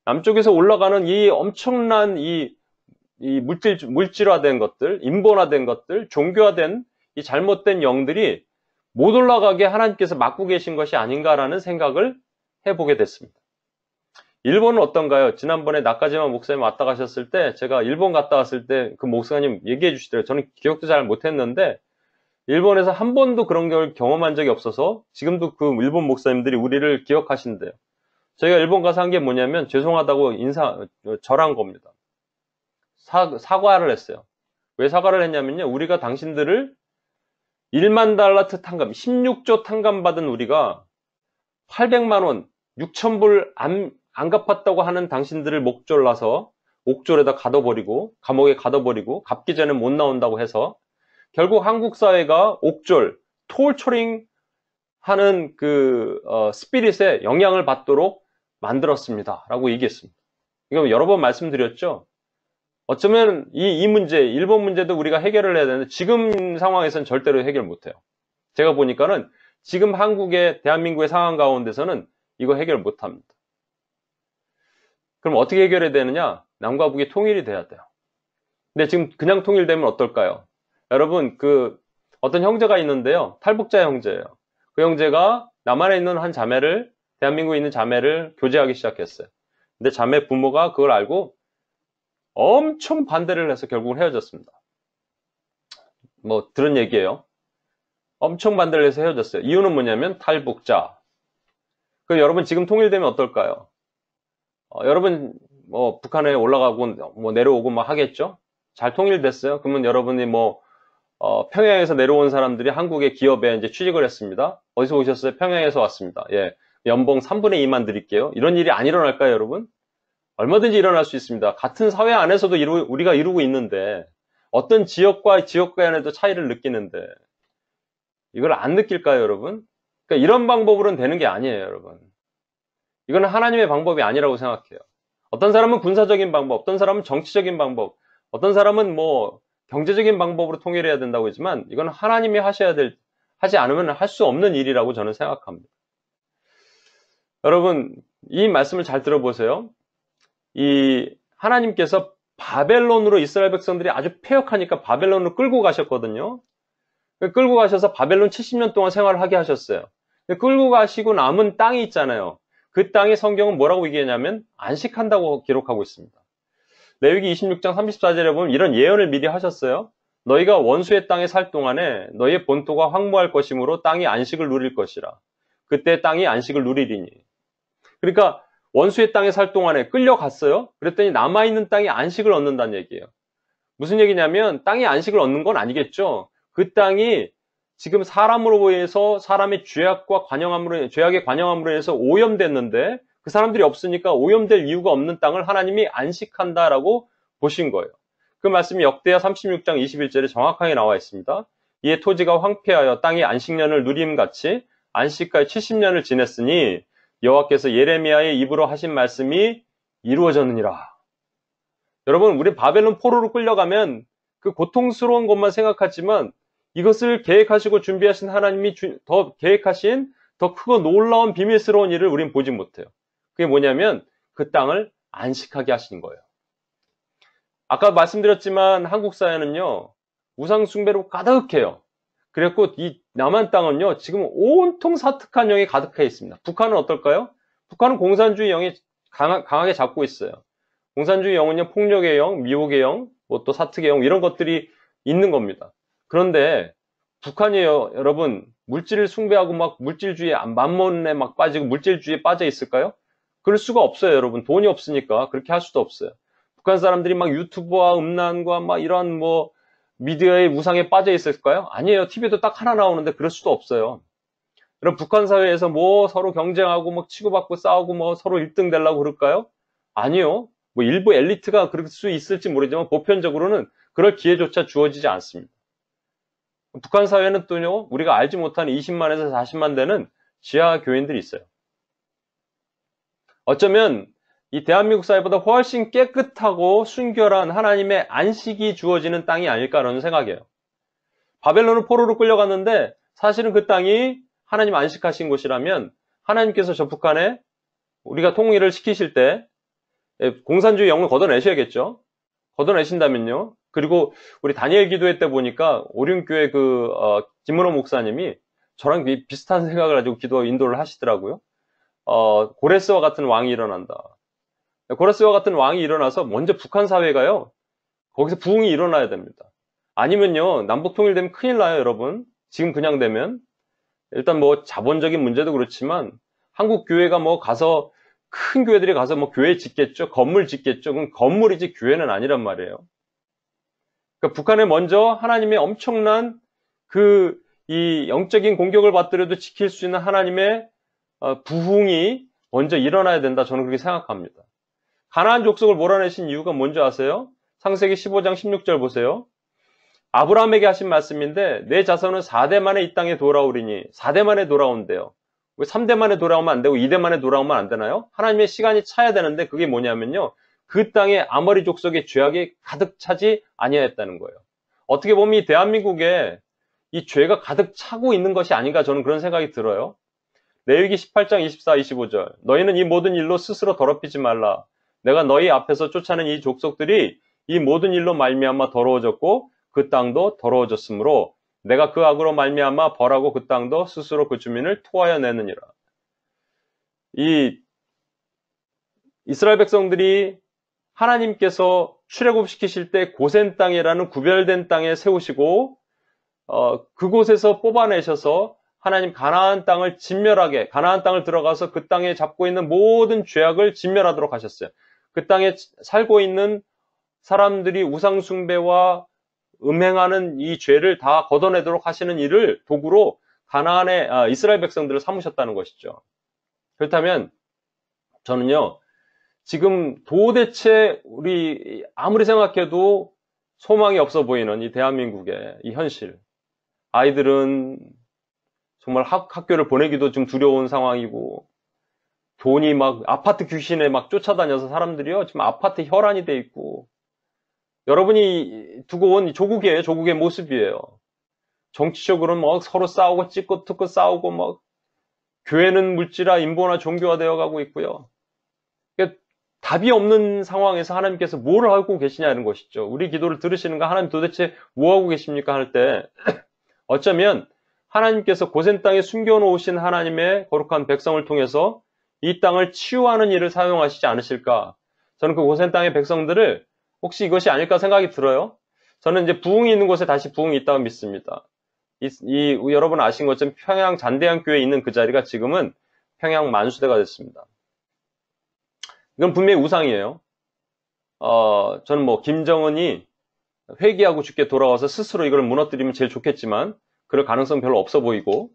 남쪽에서 올라가는 이 엄청난 이 물질화된 것들, 인본화된 것들, 종교화된 이 잘못된 영들이 못 올라가게 하나님께서 막고 계신 것이 아닌가라는 생각을 해보게 됐습니다. 일본은 어떤가요? 지난번에 나카지마 목사님 왔다 가셨을 때 제가 일본 갔다 왔을 때 그 목사님 얘기해 주시더라고요. 저는 기억도 잘 못했는데 일본에서 한 번도 그런 걸 경험한 적이 없어서 지금도 그 일본 목사님들이 우리를 기억하신대요. 저희가 일본 가서 한 게 뭐냐면 죄송하다고 절한 겁니다. 사과를 했어요. 왜 사과를 했냐면요. 우리가 당신들을 1만 달러트 탕감, 16조 탕감 받은 우리가 800만 원, 6,000불 안 갚았다고 하는 당신들을 목졸라서 옥졸에다 가둬버리고 감옥에 가둬버리고 갚기 전에 못 나온다고 해서 결국 한국 사회가 옥졸, 톨초링 하는 스피릿에 영향을 받도록 만들었습니다. 라고 얘기했습니다. 이거 여러 번 말씀드렸죠. 어쩌면 이 문제, 일본 문제도 우리가 해결을 해야 되는데 지금 상황에서는 절대로 해결 못해요. 제가 보니까는 지금 대한민국의 상황 가운데서는 이거 해결 못합니다. 그럼 어떻게 해결해야 되느냐? 남과 북이 통일이 돼야 돼요. 근데 지금 그냥 통일되면 어떨까요? 여러분, 어떤 형제가 있는데요. 탈북자 형제예요. 그 형제가 남한에 있는 한 자매를, 대한민국에 있는 자매를 교제하기 시작했어요. 근데 자매 부모가 그걸 알고 엄청 반대를 해서 결국은 헤어졌습니다. 뭐, 들은 얘기예요. 엄청 반대를 해서 헤어졌어요. 이유는 뭐냐면 탈북자. 그럼 여러분 지금 통일되면 어떨까요? 여러분 뭐 북한에 올라가고 뭐 내려오고 막 하겠죠? 잘 통일됐어요. 그러면 여러분이 평양에서 내려온 사람들이 한국의 기업에 이제 취직을 했습니다. 어디서 오셨어요? 평양에서 왔습니다. 예, 연봉 3분의 2만 드릴게요. 이런 일이 안 일어날까요, 여러분? 얼마든지 일어날 수 있습니다. 같은 사회 안에서도 우리가 이루고 있는데 어떤 지역 간에도 차이를 느끼는데 이걸 안 느낄까요, 여러분? 그러니까 이런 방법으로는 되는 게 아니에요, 여러분. 이거는 하나님의 방법이 아니라고 생각해요. 어떤 사람은 군사적인 방법, 어떤 사람은 정치적인 방법, 어떤 사람은 뭐 경제적인 방법으로 통일해야 된다고 했지만 이건 하나님이 하지 않으면 할 수 없는 일이라고 저는 생각합니다. 여러분, 이 말씀을 잘 들어보세요. 이 하나님께서 바벨론으로 이스라엘 백성들이 아주 패역하니까 바벨론으로 끌고 가셨거든요. 끌고 가셔서 바벨론 70년 동안 생활을 하게 하셨어요. 끌고 가시고 남은 땅이 있잖아요. 그 땅이 성경은 뭐라고 얘기하냐면 안식한다고 기록하고 있습니다. 레위기 26장 34절에 보면 이런 예언을 미리 하셨어요. 너희가 원수의 땅에 살 동안에 너희의 본토가 황무할 것이므로 땅이 안식을 누릴 것이라. 그때 땅이 안식을 누리리니. 그러니까 원수의 땅에 살 동안에 끌려갔어요. 그랬더니 남아있는 땅이 안식을 얻는다는 얘기예요. 무슨 얘기냐면 땅이 안식을 얻는 건 아니겠죠. 그 땅이 지금 사람으로 인해서 사람의 죄악의 관영함으로 인해서 오염됐는데 그 사람들이 없으니까 오염될 이유가 없는 땅을 하나님이 안식한다라고 보신 거예요. 그 말씀이 역대하 36장 21절에 정확하게 나와 있습니다. 이에 토지가 황폐하여 땅이 안식년을 누림같이 안식까지 70년을 지냈으니 여호와께서 예레미야의 입으로 하신 말씀이 이루어졌느니라. 여러분, 우리 바벨론 포로로 끌려가면 그 고통스러운 것만 생각하지만 이것을 계획하시고 준비하신 하나님이 더 계획하신 더 크고 놀라운 비밀스러운 일을 우린 보지 못해요. 그게 뭐냐면 그 땅을 안식하게 하신 거예요. 아까 말씀드렸지만 한국 사회는요, 우상 숭배로 가득해요. 그랬고 이 남한 땅은요, 지금 온통 사특한 영이 가득해 있습니다. 북한은 어떨까요? 북한은 공산주의 영이 강하게 잡고 있어요. 공산주의 영은요, 폭력의 영, 미혹의 영, 뭐 또 사특의 영, 이런 것들이 있는 겁니다. 그런데 북한이요, 여러분, 물질을 숭배하고 막 물질주의에 만몬에 막 빠지고 물질주의에 빠져 있을까요? 그럴 수가 없어요, 여러분. 돈이 없으니까 그렇게 할 수도 없어요. 북한 사람들이 막 유튜브와 음란과 막 이런 뭐 미디어의 우상에 빠져 있을까요? 아니에요. TV도 딱 하나 나오는데 그럴 수도 없어요. 그럼 북한 사회에서 뭐 서로 경쟁하고 막 치고받고 싸우고 뭐 서로 1등 되려고 그럴까요? 아니요. 뭐 일부 엘리트가 그럴 수 있을지 모르지만 보편적으로는 그럴 기회조차 주어지지 않습니다. 북한 사회는 또요, 우리가 알지 못한 20만에서 40만 되는 지하 교인들이 있어요. 어쩌면 이 대한민국 사회보다 훨씬 깨끗하고 순결한 하나님의 안식이 주어지는 땅이 아닐까라는 생각이에요. 바벨론을 포로로 끌려갔는데 사실은 그 땅이 하나님 안식하신 곳이라면 하나님께서 저 북한에 우리가 통일을 시키실 때 공산주의 영을 걷어내셔야겠죠. 걷어내신다면요. 그리고 우리 다니엘 기도회 때 보니까 오륜교회 김문호 목사님이 저랑 비슷한 생각을 가지고 기도 인도를 하시더라고요. 고레스와 같은 왕이 일어난다. 고레스와 같은 왕이 일어나서 먼저 북한 사회가요, 거기서 부흥이 일어나야 됩니다. 아니면요, 남북 통일되면 큰일 나요, 여러분. 지금 그냥 되면. 일단 뭐 자본적인 문제도 그렇지만 한국 교회가 뭐 가서 큰 교회들이 가서 뭐 교회 짓겠죠, 건물 짓겠죠. 그럼 건물이지 교회는 아니란 말이에요. 그러니까 북한에 먼저 하나님의 엄청난 이 영적인 공격을 받더라도 지킬 수 있는 하나님의 부흥이 먼저 일어나야 된다. 저는 그렇게 생각합니다. 가나안 족속을 몰아내신 이유가 뭔지 아세요? 창세기 15장 16절 보세요. 아브라함에게 하신 말씀인데 내 자손은 4대 만에 이 땅에 돌아오리니 4대 만에 돌아온대요. 왜 3대 만에 돌아오면 안 되고 2대 만에 돌아오면 안 되나요? 하나님의 시간이 차야 되는데 그게 뭐냐면요, 그 땅에 아모리 족속의 죄악이 가득 차지 아니하였다는 거예요. 어떻게 보면 이 대한민국에 이 죄가 가득 차고 있는 것이 아닌가, 저는 그런 생각이 들어요. 레위기 18장 24, 25절. 너희는 이 모든 일로 스스로 더럽히지 말라. 내가 너희 앞에서 쫓아낸 이 족속들이 이 모든 일로 말미암아 더러워졌고 그 땅도 더러워졌으므로 내가 그 악으로 말미암아 벌하고 그 땅도 스스로 그 주민을 토하여 내느니라. 이 이스라엘 백성들이 하나님께서 출애굽시키실 때 고센 땅이라는 구별된 땅에 세우시고 그곳에서 뽑아내셔서 하나님 가나안 땅을 가나안 땅을 들어가서 그 땅에 잡고 있는 모든 죄악을 진멸하도록 하셨어요. 그 땅에 살고 있는 사람들이 우상 숭배와 음행하는 이 죄를 다 걷어내도록 하시는 일을 도구로 가나안의 이스라엘 백성들을 삼으셨다는 것이죠. 그렇다면 저는요, 지금 도대체 우리 아무리 생각해도 소망이 없어 보이는 이 대한민국의 이 현실, 아이들은 정말 학교를 보내기도 좀 두려운 상황이고, 돈이 막 아파트 귀신에 막 쫓아다녀서 사람들이요, 지금 아파트 혈안이 돼 있고, 여러분이 두고 온 조국이에요. 조국의 모습이에요. 정치적으로는 뭐 서로 싸우고 찢고 뜯고 싸우고 뭐 교회는 물질화, 인본화, 종교화 되어 가고 있고요. 그러니까 답이 없는 상황에서 하나님께서 뭘 하고 계시냐는 것이죠. 우리 기도를 들으시는가? 하나님 도대체 뭐 하고 계십니까? 할 때 어쩌면 하나님께서 고센 땅에 숨겨놓으신 하나님의 거룩한 백성을 통해서 이 땅을 치유하는 일을 사용하시지 않으실까? 저는 그 고센 땅의 백성들을 혹시 이것이 아닐까 생각이 들어요. 저는 이제 부흥이 있는 곳에 다시 부흥이 있다고 믿습니다. 여러분 아신 것처럼 평양 잔대양교회에 있는 그 자리가 지금은 평양 만수대가 됐습니다. 이건 분명히 우상이에요. 저는 뭐 김정은이 회개하고 죽게 돌아와서 스스로 이걸 무너뜨리면 제일 좋겠지만 그럴 가능성 별로 없어 보이고,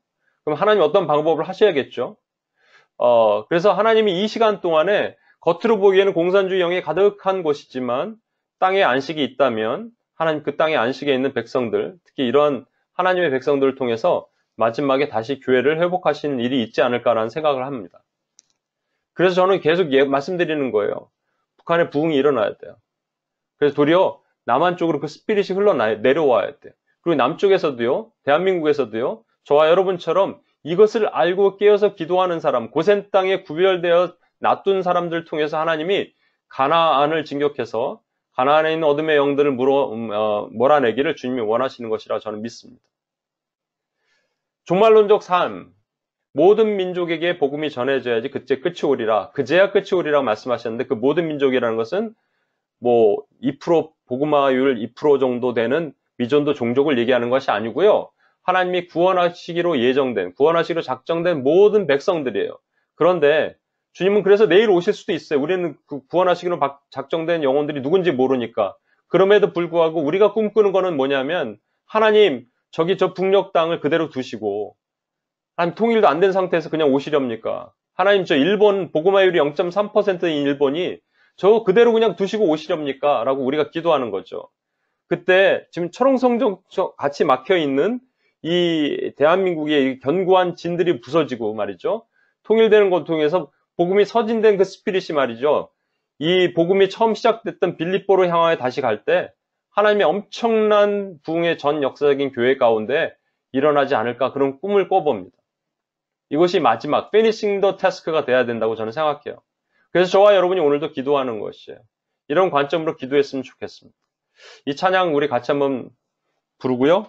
그럼 하나님 어떤 방법을 하셔야겠죠. 그래서 하나님이 이 시간 동안에 겉으로 보기에는 공산주의 영이 가득한 곳이지만 땅에 안식이 있다면 하나님 그 땅에 안식에 있는 백성들, 특히 이런 하나님의 백성들을 통해서 마지막에 다시 교회를 회복하시는 일이 있지 않을까라는 생각을 합니다. 그래서 저는 계속 말씀드리는 거예요. 북한에 부흥이 일어나야 돼요. 그래서 도리어 남한 쪽으로 그 스피릿이 내려와야 돼요. 그리고 남쪽에서도요, 대한민국에서도요, 저와 여러분처럼 이것을 알고 깨어서 기도하는 사람, 고센 땅에 구별되어 놔둔 사람들 통해서 하나님이 가나안을 진격해서 가나안에 있는 어둠의 영들을 몰아내기를 주님이 원하시는 것이라 저는 믿습니다. 종말론적 삶, 모든 민족에게 복음이 전해져야지 그제 끝이 오리라. 그제야 끝이 오리라고 말씀하셨는데 그 모든 민족이라는 것은 뭐 2% 복음화율 2% 정도 되는 미전도 종족을 얘기하는 것이 아니고요. 하나님이 구원하시기로 예정된, 구원하시기로 작정된 모든 백성들이에요. 그런데 주님은 그래서 내일 오실 수도 있어요. 우리는 그 구원하시기로 작정된 영혼들이 누군지 모르니까. 그럼에도 불구하고 우리가 꿈꾸는 거는 뭐냐면 하나님 저기 저 북녘 땅을 그대로 두시고 하나님 통일도 안 된 상태에서 그냥 오시렵니까? 하나님 저 일본 복음화율이 0.3%인 일본이 저 그대로 그냥 두시고 오시렵니까? 라고 우리가 기도하는 거죠. 그때 지금 철옹성적 같이 막혀있는 이 대한민국의 견고한 진들이 부서지고 말이죠. 통일되는 것 통해서 복음이 서진된 그 스피릿이 말이죠. 이 복음이 처음 시작됐던 빌립보로 향하여 다시 갈 때 하나님의 엄청난 부흥의 전 역사적인 교회 가운데 일어나지 않을까 그런 꿈을 꿔봅니다. 이것이 마지막 finishing the task가 돼야 된다고 저는 생각해요. 그래서 저와 여러분이 오늘도 기도하는 것이에요. 이런 관점으로 기도했으면 좋겠습니다. 이 찬양 우리 같이 한번 부르고요.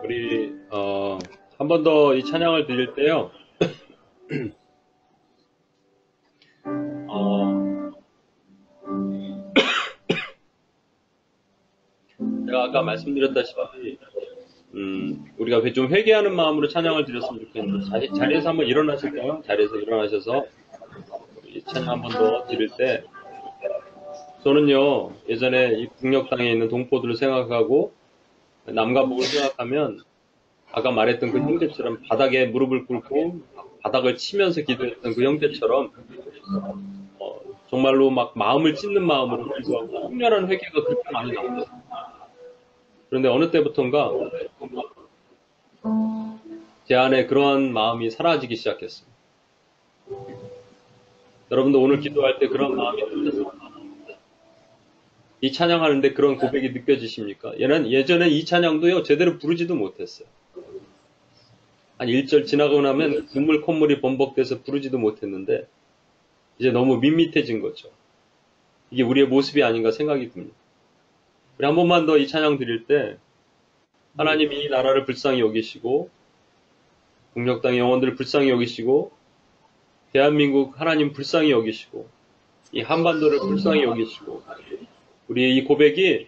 우리 한 번 더 이 찬양을 드릴 때요. 제가 아까 말씀드렸다시피 우리가 좀 회개하는 마음으로 찬양을 드렸으면 좋겠는데 자리에서 한번 일어나실까요? 자리에서 일어나셔서 이 찬양 한 번 더 드릴 때 저는요 예전에 이 북녘 땅에 있는 동포들을 생각하고 남과 북을 생각하면 아까 말했던 그 형제처럼 바닥에 무릎을 꿇고 바닥을 치면서 기도했던 그 형제처럼 정말로 막 마음을 찢는 마음으로 기도하고 흉렬한 회개가 그렇게 많이 나왔어요. 그런데 어느 때부턴가 제 안에 그러한 마음이 사라지기 시작했어요. 여러분도 오늘 기도할 때 그런 마음이 느껴졌어요? 이 찬양하는데 그런 고백이 느껴지십니까? 예전에 이 찬양도요 제대로 부르지도 못했어요. 한 1절 지나고 나면 눈물 콧물이 범벅돼서 부르지도 못했는데 이제 너무 밋밋해진 거죠. 이게 우리의 모습이 아닌가 생각이 듭니다. 우리 한 번만 더 이 찬양 드릴 때 하나님이 이 나라를 불쌍히 여기시고 북녘 땅의 영혼들을 불쌍히 여기시고 대한민국 하나님 불쌍히 여기시고 이 한반도를 불쌍히 여기시고 우리의 이 고백이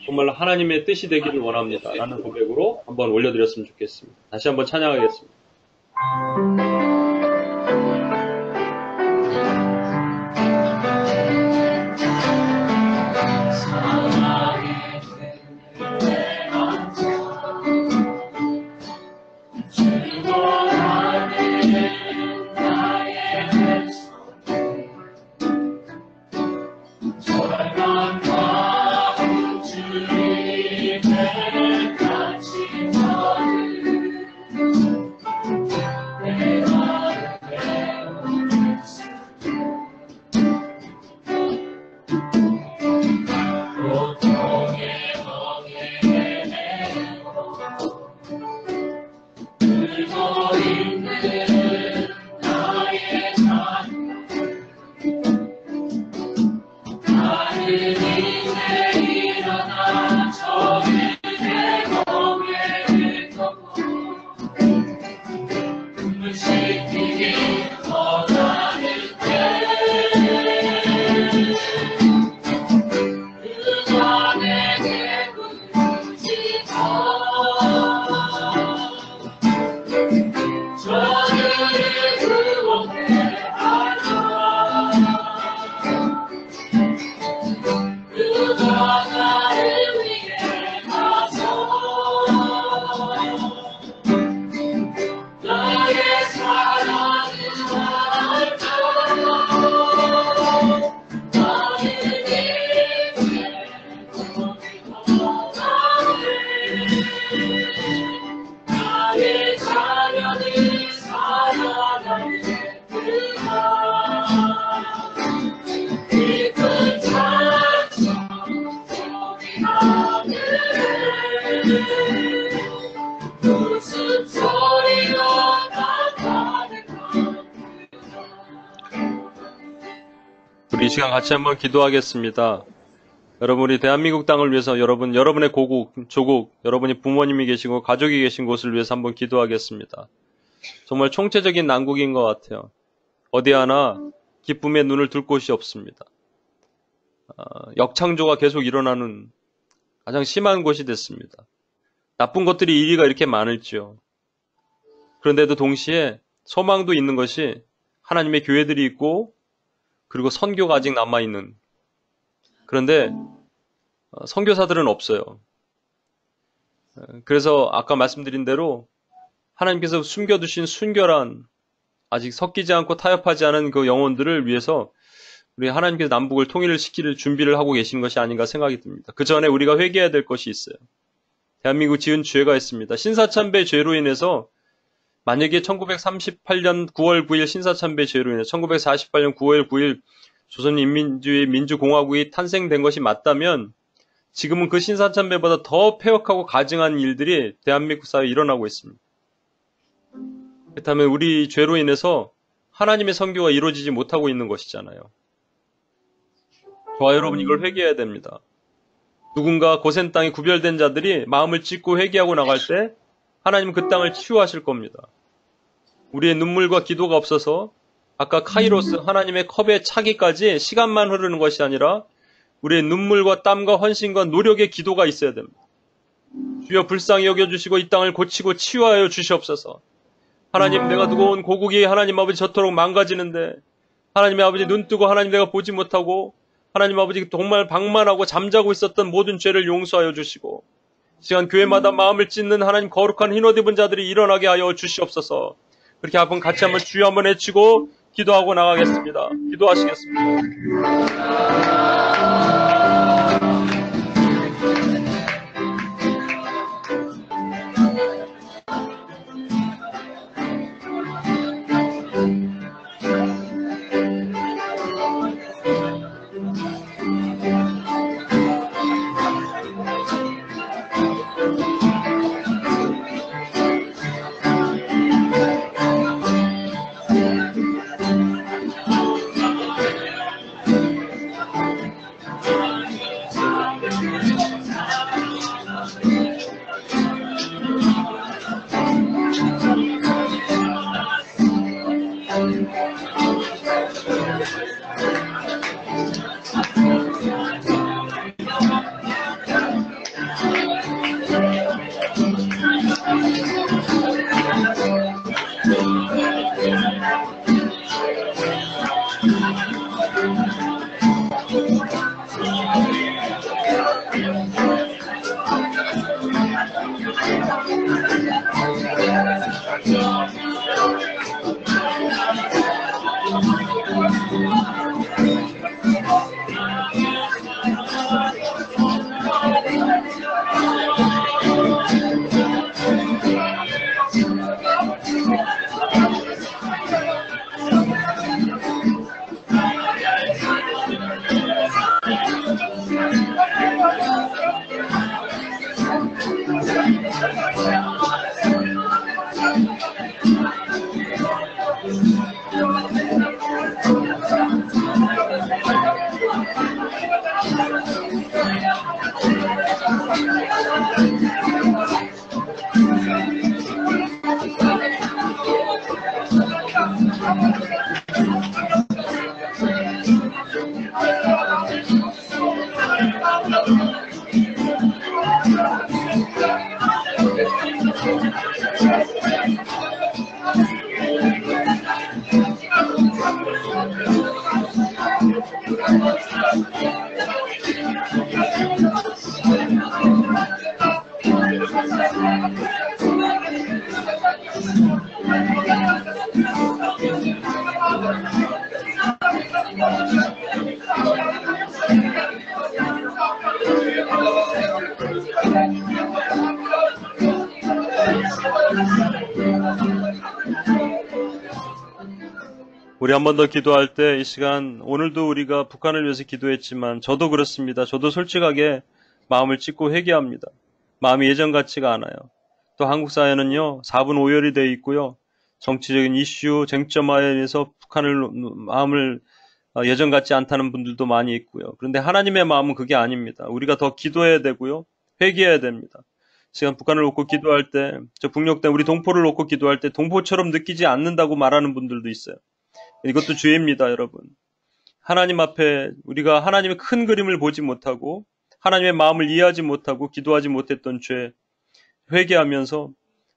정말 하나님의 뜻이 되기를 원합니다 라는 고백으로 한번 올려드렸으면 좋겠습니다. 다시 한번 찬양하겠습니다. 우리 이 시간 같이 한번 기도하겠습니다. 여러분이 대한민국 땅을 위해서 여러분의 고국, 조국, 여러분이 부모님이 계시고 가족이 계신 곳을 위해서 한번 기도하겠습니다. 정말 총체적인 난국인 것 같아요. 어디 하나 기쁨의 눈을 둘 곳이 없습니다. 역창조가 계속 일어나는 가장 심한 곳이 됐습니다. 나쁜 것들이 이리가 이렇게 많을지요. 그런데도 동시에 소망도 있는 것이 하나님의 교회들이 있고 그리고 선교가 아직 남아있는, 그런데 선교사들은 없어요. 그래서 아까 말씀드린 대로 하나님께서 숨겨두신 순결한 아직 섞이지 않고 타협하지 않은 그 영혼들을 위해서 우리 하나님께서 남북을 통일을 시킬 준비를 하고 계신 것이 아닌가 생각이 듭니다. 그 전에 우리가 회개해야 될 것이 있어요. 대한민국 지은 죄가 있습니다. 신사참배 죄로 인해서 만약에 1938년 9월 9일 신사참배 죄로 인해 1948년 9월 9일 조선인민주주의 민주공화국이 탄생된 것이 맞다면 지금은 그 신사참배보다 더 폐역하고 가증한 일들이 대한민국 사회에 일어나고 있습니다. 그렇다면 우리 죄로 인해서 하나님의 선교가 이루어지지 못하고 있는 것이잖아요. 저와 여러분 이걸 회개해야 됩니다. 누군가 고센 땅에 구별된 자들이 마음을 찢고 회개하고 나갈 때 하나님은 그 땅을 치유하실 겁니다. 우리의 눈물과 기도가 없어서 아까 카이로스 하나님의 컵에 차기까지 시간만 흐르는 것이 아니라 우리의 눈물과 땀과 헌신과 노력의 기도가 있어야 됩니다. 주여 불쌍히 여겨주시고 이 땅을 고치고 치유하여 주시옵소서. 하나님, 내가 두고 온 고국이 하나님 아버지 저토록 망가지는데 하나님의 아버지 눈 뜨고 하나님 내가 보지 못하고 하나님 아버지 정말 방만하고 잠자고 있었던 모든 죄를 용서하여 주시고 시간 교회마다 마음을 찢는 하나님 거룩한 흰옷 입은 자들이 일어나게 하여 주시옵소서. 그렇게 한번 같이 한번 주여 한번 외치고 기도하고 나가겠습니다. 기도하시겠습니다. 우리 한 번 더 기도할 때 이 시간 오늘도 우리가 북한을 위해서 기도했지만 저도 그렇습니다. 저도 솔직하게 마음을 찢고 회개합니다. 마음이 예전 같지가 않아요. 또 한국 사회는요 4분 오열이 되어 있고요. 정치적인 이슈, 쟁점화에 대해서 북한을 마음을 예전 같지 않다는 분들도 많이 있고요. 그런데 하나님의 마음은 그게 아닙니다. 우리가 더 기도해야 되고요. 회개해야 됩니다. 시간 북한을 놓고 기도할 때, 저 북녘 때 우리 동포를 놓고 기도할 때 동포처럼 느끼지 않는다고 말하는 분들도 있어요. 이것도 죄입니다, 여러분. 하나님 앞에 우리가 하나님의 큰 그림을 보지 못하고 하나님의 마음을 이해하지 못하고 기도하지 못했던 죄 회개하면서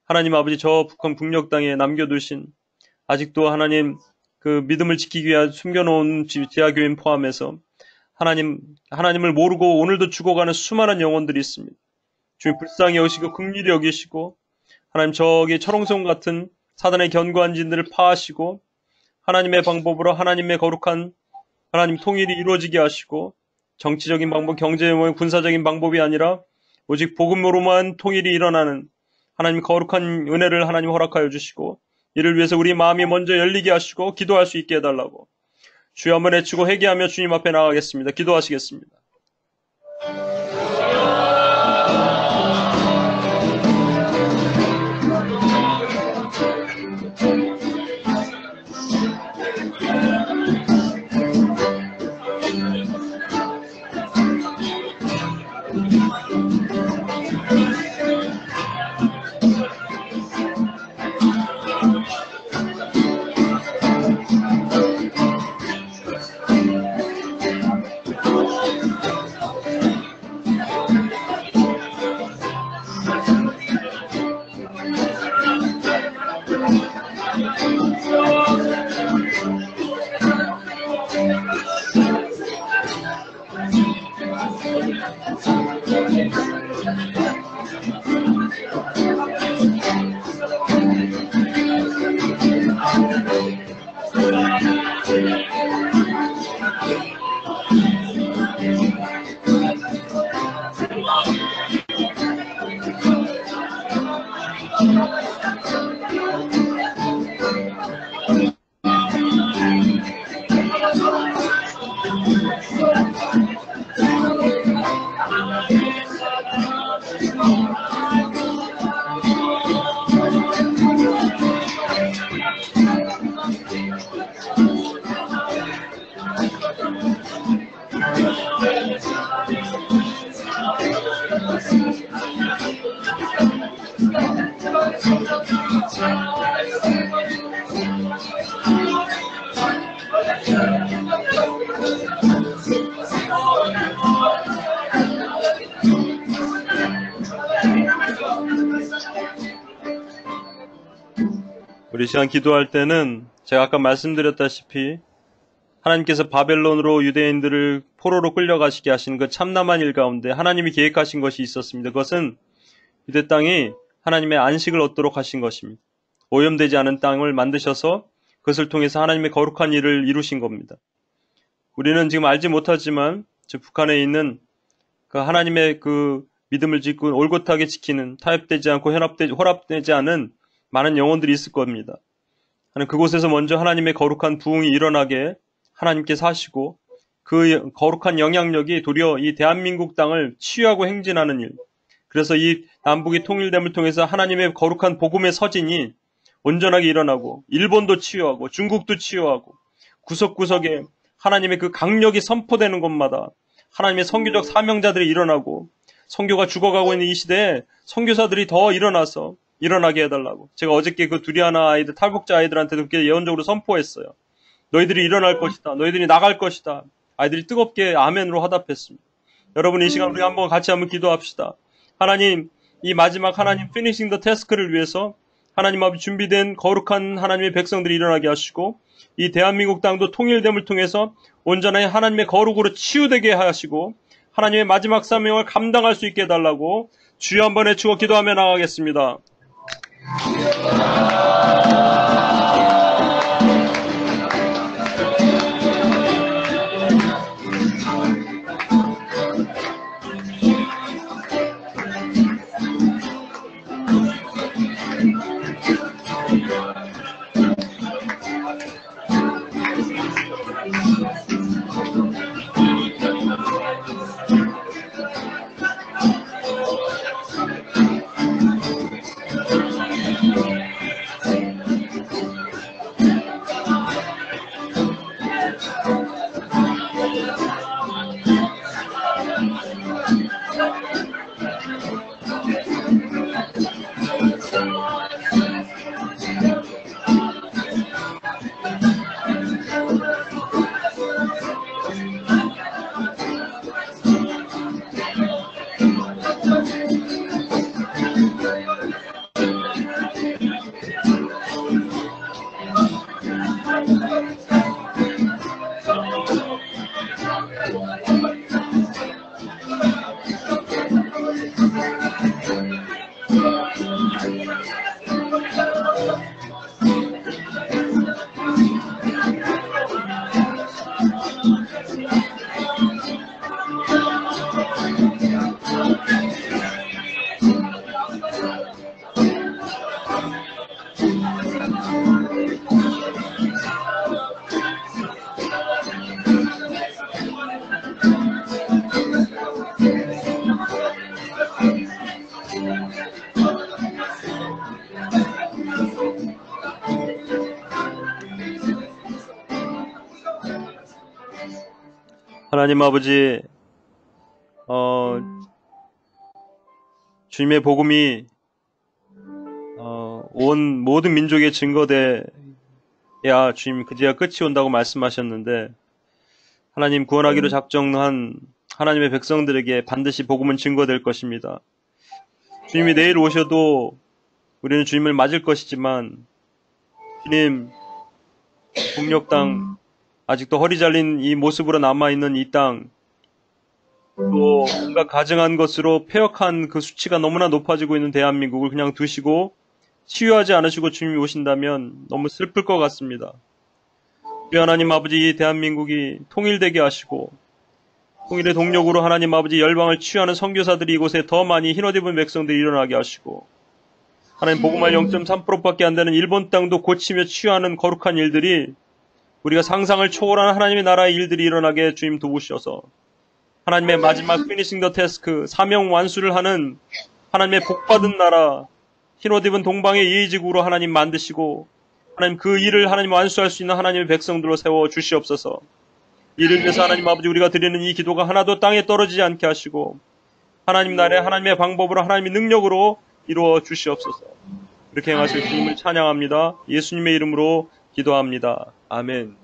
하나님 아버지 저 북한 북녘 땅에 남겨두신 아직도 하나님 그 믿음을 지키기 위해 숨겨놓은 지하교인 포함해서 하나님을 모르고 오늘도 죽어가는 수많은 영혼들이 있습니다. 주님 불쌍히 여기시고 긍휼히 여기시고 하나님 저기 철옹성 같은 사단의 견고한 진들을 파하시고 하나님의 방법으로 하나님의 거룩한 하나님 통일이 이루어지게 하시고 정치적인 방법, 경제의 군사적인 방법이 아니라 오직 복음으로만 통일이 일어나는 하나님 거룩한 은혜를 하나님 허락하여 주시고 이를 위해서 우리 마음이 먼저 열리게 하시고 기도할 수 있게 해달라고 주여 한번 외치고 회개하며 주님 앞에 나가겠습니다. 기도하시겠습니다. 우리 시간 기도할 때는 제가 아까 말씀드렸다시피 하나님께서 바벨론으로 유대인들을 포로로 끌려가시게 하신 그 참남한 일 가운데 하나님이 계획하신 것이 있었습니다. 그것은 유대 땅이 하나님의 안식을 얻도록 하신 것입니다. 오염되지 않은 땅을 만드셔서 그것을 통해서 하나님의 거룩한 일을 이루신 겁니다. 우리는 지금 알지 못하지만 북한에 있는 그 하나님의 그 믿음을 짓고 올곧하게 지키는 타협되지 않고 혼합되지 않은 많은 영혼들이 있을 겁니다. 그곳에서 먼저 하나님의 거룩한 부흥이 일어나게 하나님께서 하시고 그 거룩한 영향력이 도리어 이 대한민국 땅을 치유하고 행진하는 일, 그래서 이 남북이 통일됨을 통해서 하나님의 거룩한 복음의 서진이 온전하게 일어나고 일본도 치유하고 중국도 치유하고 구석구석에 하나님의 그 강력이 선포되는 곳마다 하나님의 선교적 사명자들이 일어나고 선교가 죽어가고 있는 이 시대에 선교사들이 더 일어나게 해달라고 제가 어저께 그 두리아나 아이들, 탈북자 아이들한테도 그렇게 예언적으로 선포했어요. 너희들이 일어날 것이다. 너희들이 나갈 것이다. 아이들이 뜨겁게 아멘으로 화답했습니다. 여러분 이 시간 우리 한번 같이 한번 기도합시다. 하나님, 이 마지막 하나님 피니싱 더 태스크를 위해서 하나님 앞에 준비된 거룩한 하나님의 백성들이 일어나게 하시고 이 대한민국 땅도 통일됨을 통해서 온전히 하나님의 거룩으로 치유되게 하시고 하나님의 마지막 사명을 감당할 수 있게 해달라고 주여 한번 외치고 기도하며 나가겠습니다. 하나님 아버지, 주님의 복음이 온 모든 민족에 증거돼야 주님 그제야 끝이 온다고 말씀하셨는데 하나님 구원하기로 작정한 하나님의 백성들에게 반드시 복음은 증거될 것입니다. 주님이 내일 오셔도 우리는 주님을 맞을 것이지만 주님, 북녘 땅, 아직도 허리 잘린 이 모습으로 남아있는 이 땅, 또 뭔가 가증한 것으로 폐역한 그 수치가 너무나 높아지고 있는 대한민국을 그냥 두시고 치유하지 않으시고 주님이 오신다면 너무 슬플 것 같습니다. 우리 하나님 아버지, 이 대한민국이 통일되게 하시고 통일의 동력으로 하나님 아버지 열방을 치유하는 선교사들이 이곳에 더 많이 흰옷 입은 백성들이 일어나게 하시고 하나님 복음화 0.3%밖에 안 되는 일본 땅도 고치며 치유하는 거룩한 일들이 우리가 상상을 초월하는 하나님의 나라의 일들이 일어나게 주님 도우셔서 하나님의 마지막 피니싱 더 태스크, 사명 완수를 하는 하나님의 복받은 나라, 흰옷 입은 동방의 예의지국으로 하나님 만드시고 하나님 그 일을 하나님 완수할 수 있는 하나님의 백성들로 세워 주시옵소서. 이를 위해서 하나님 아버지 우리가 드리는 이 기도가 하나도 땅에 떨어지지 않게 하시고 하나님 나라의 하나님의 방법으로 하나님의 능력으로 이루어 주시옵소서. 이렇게 행하실 주님을 찬양합니다. 예수님의 이름으로 기도합니다. 아멘.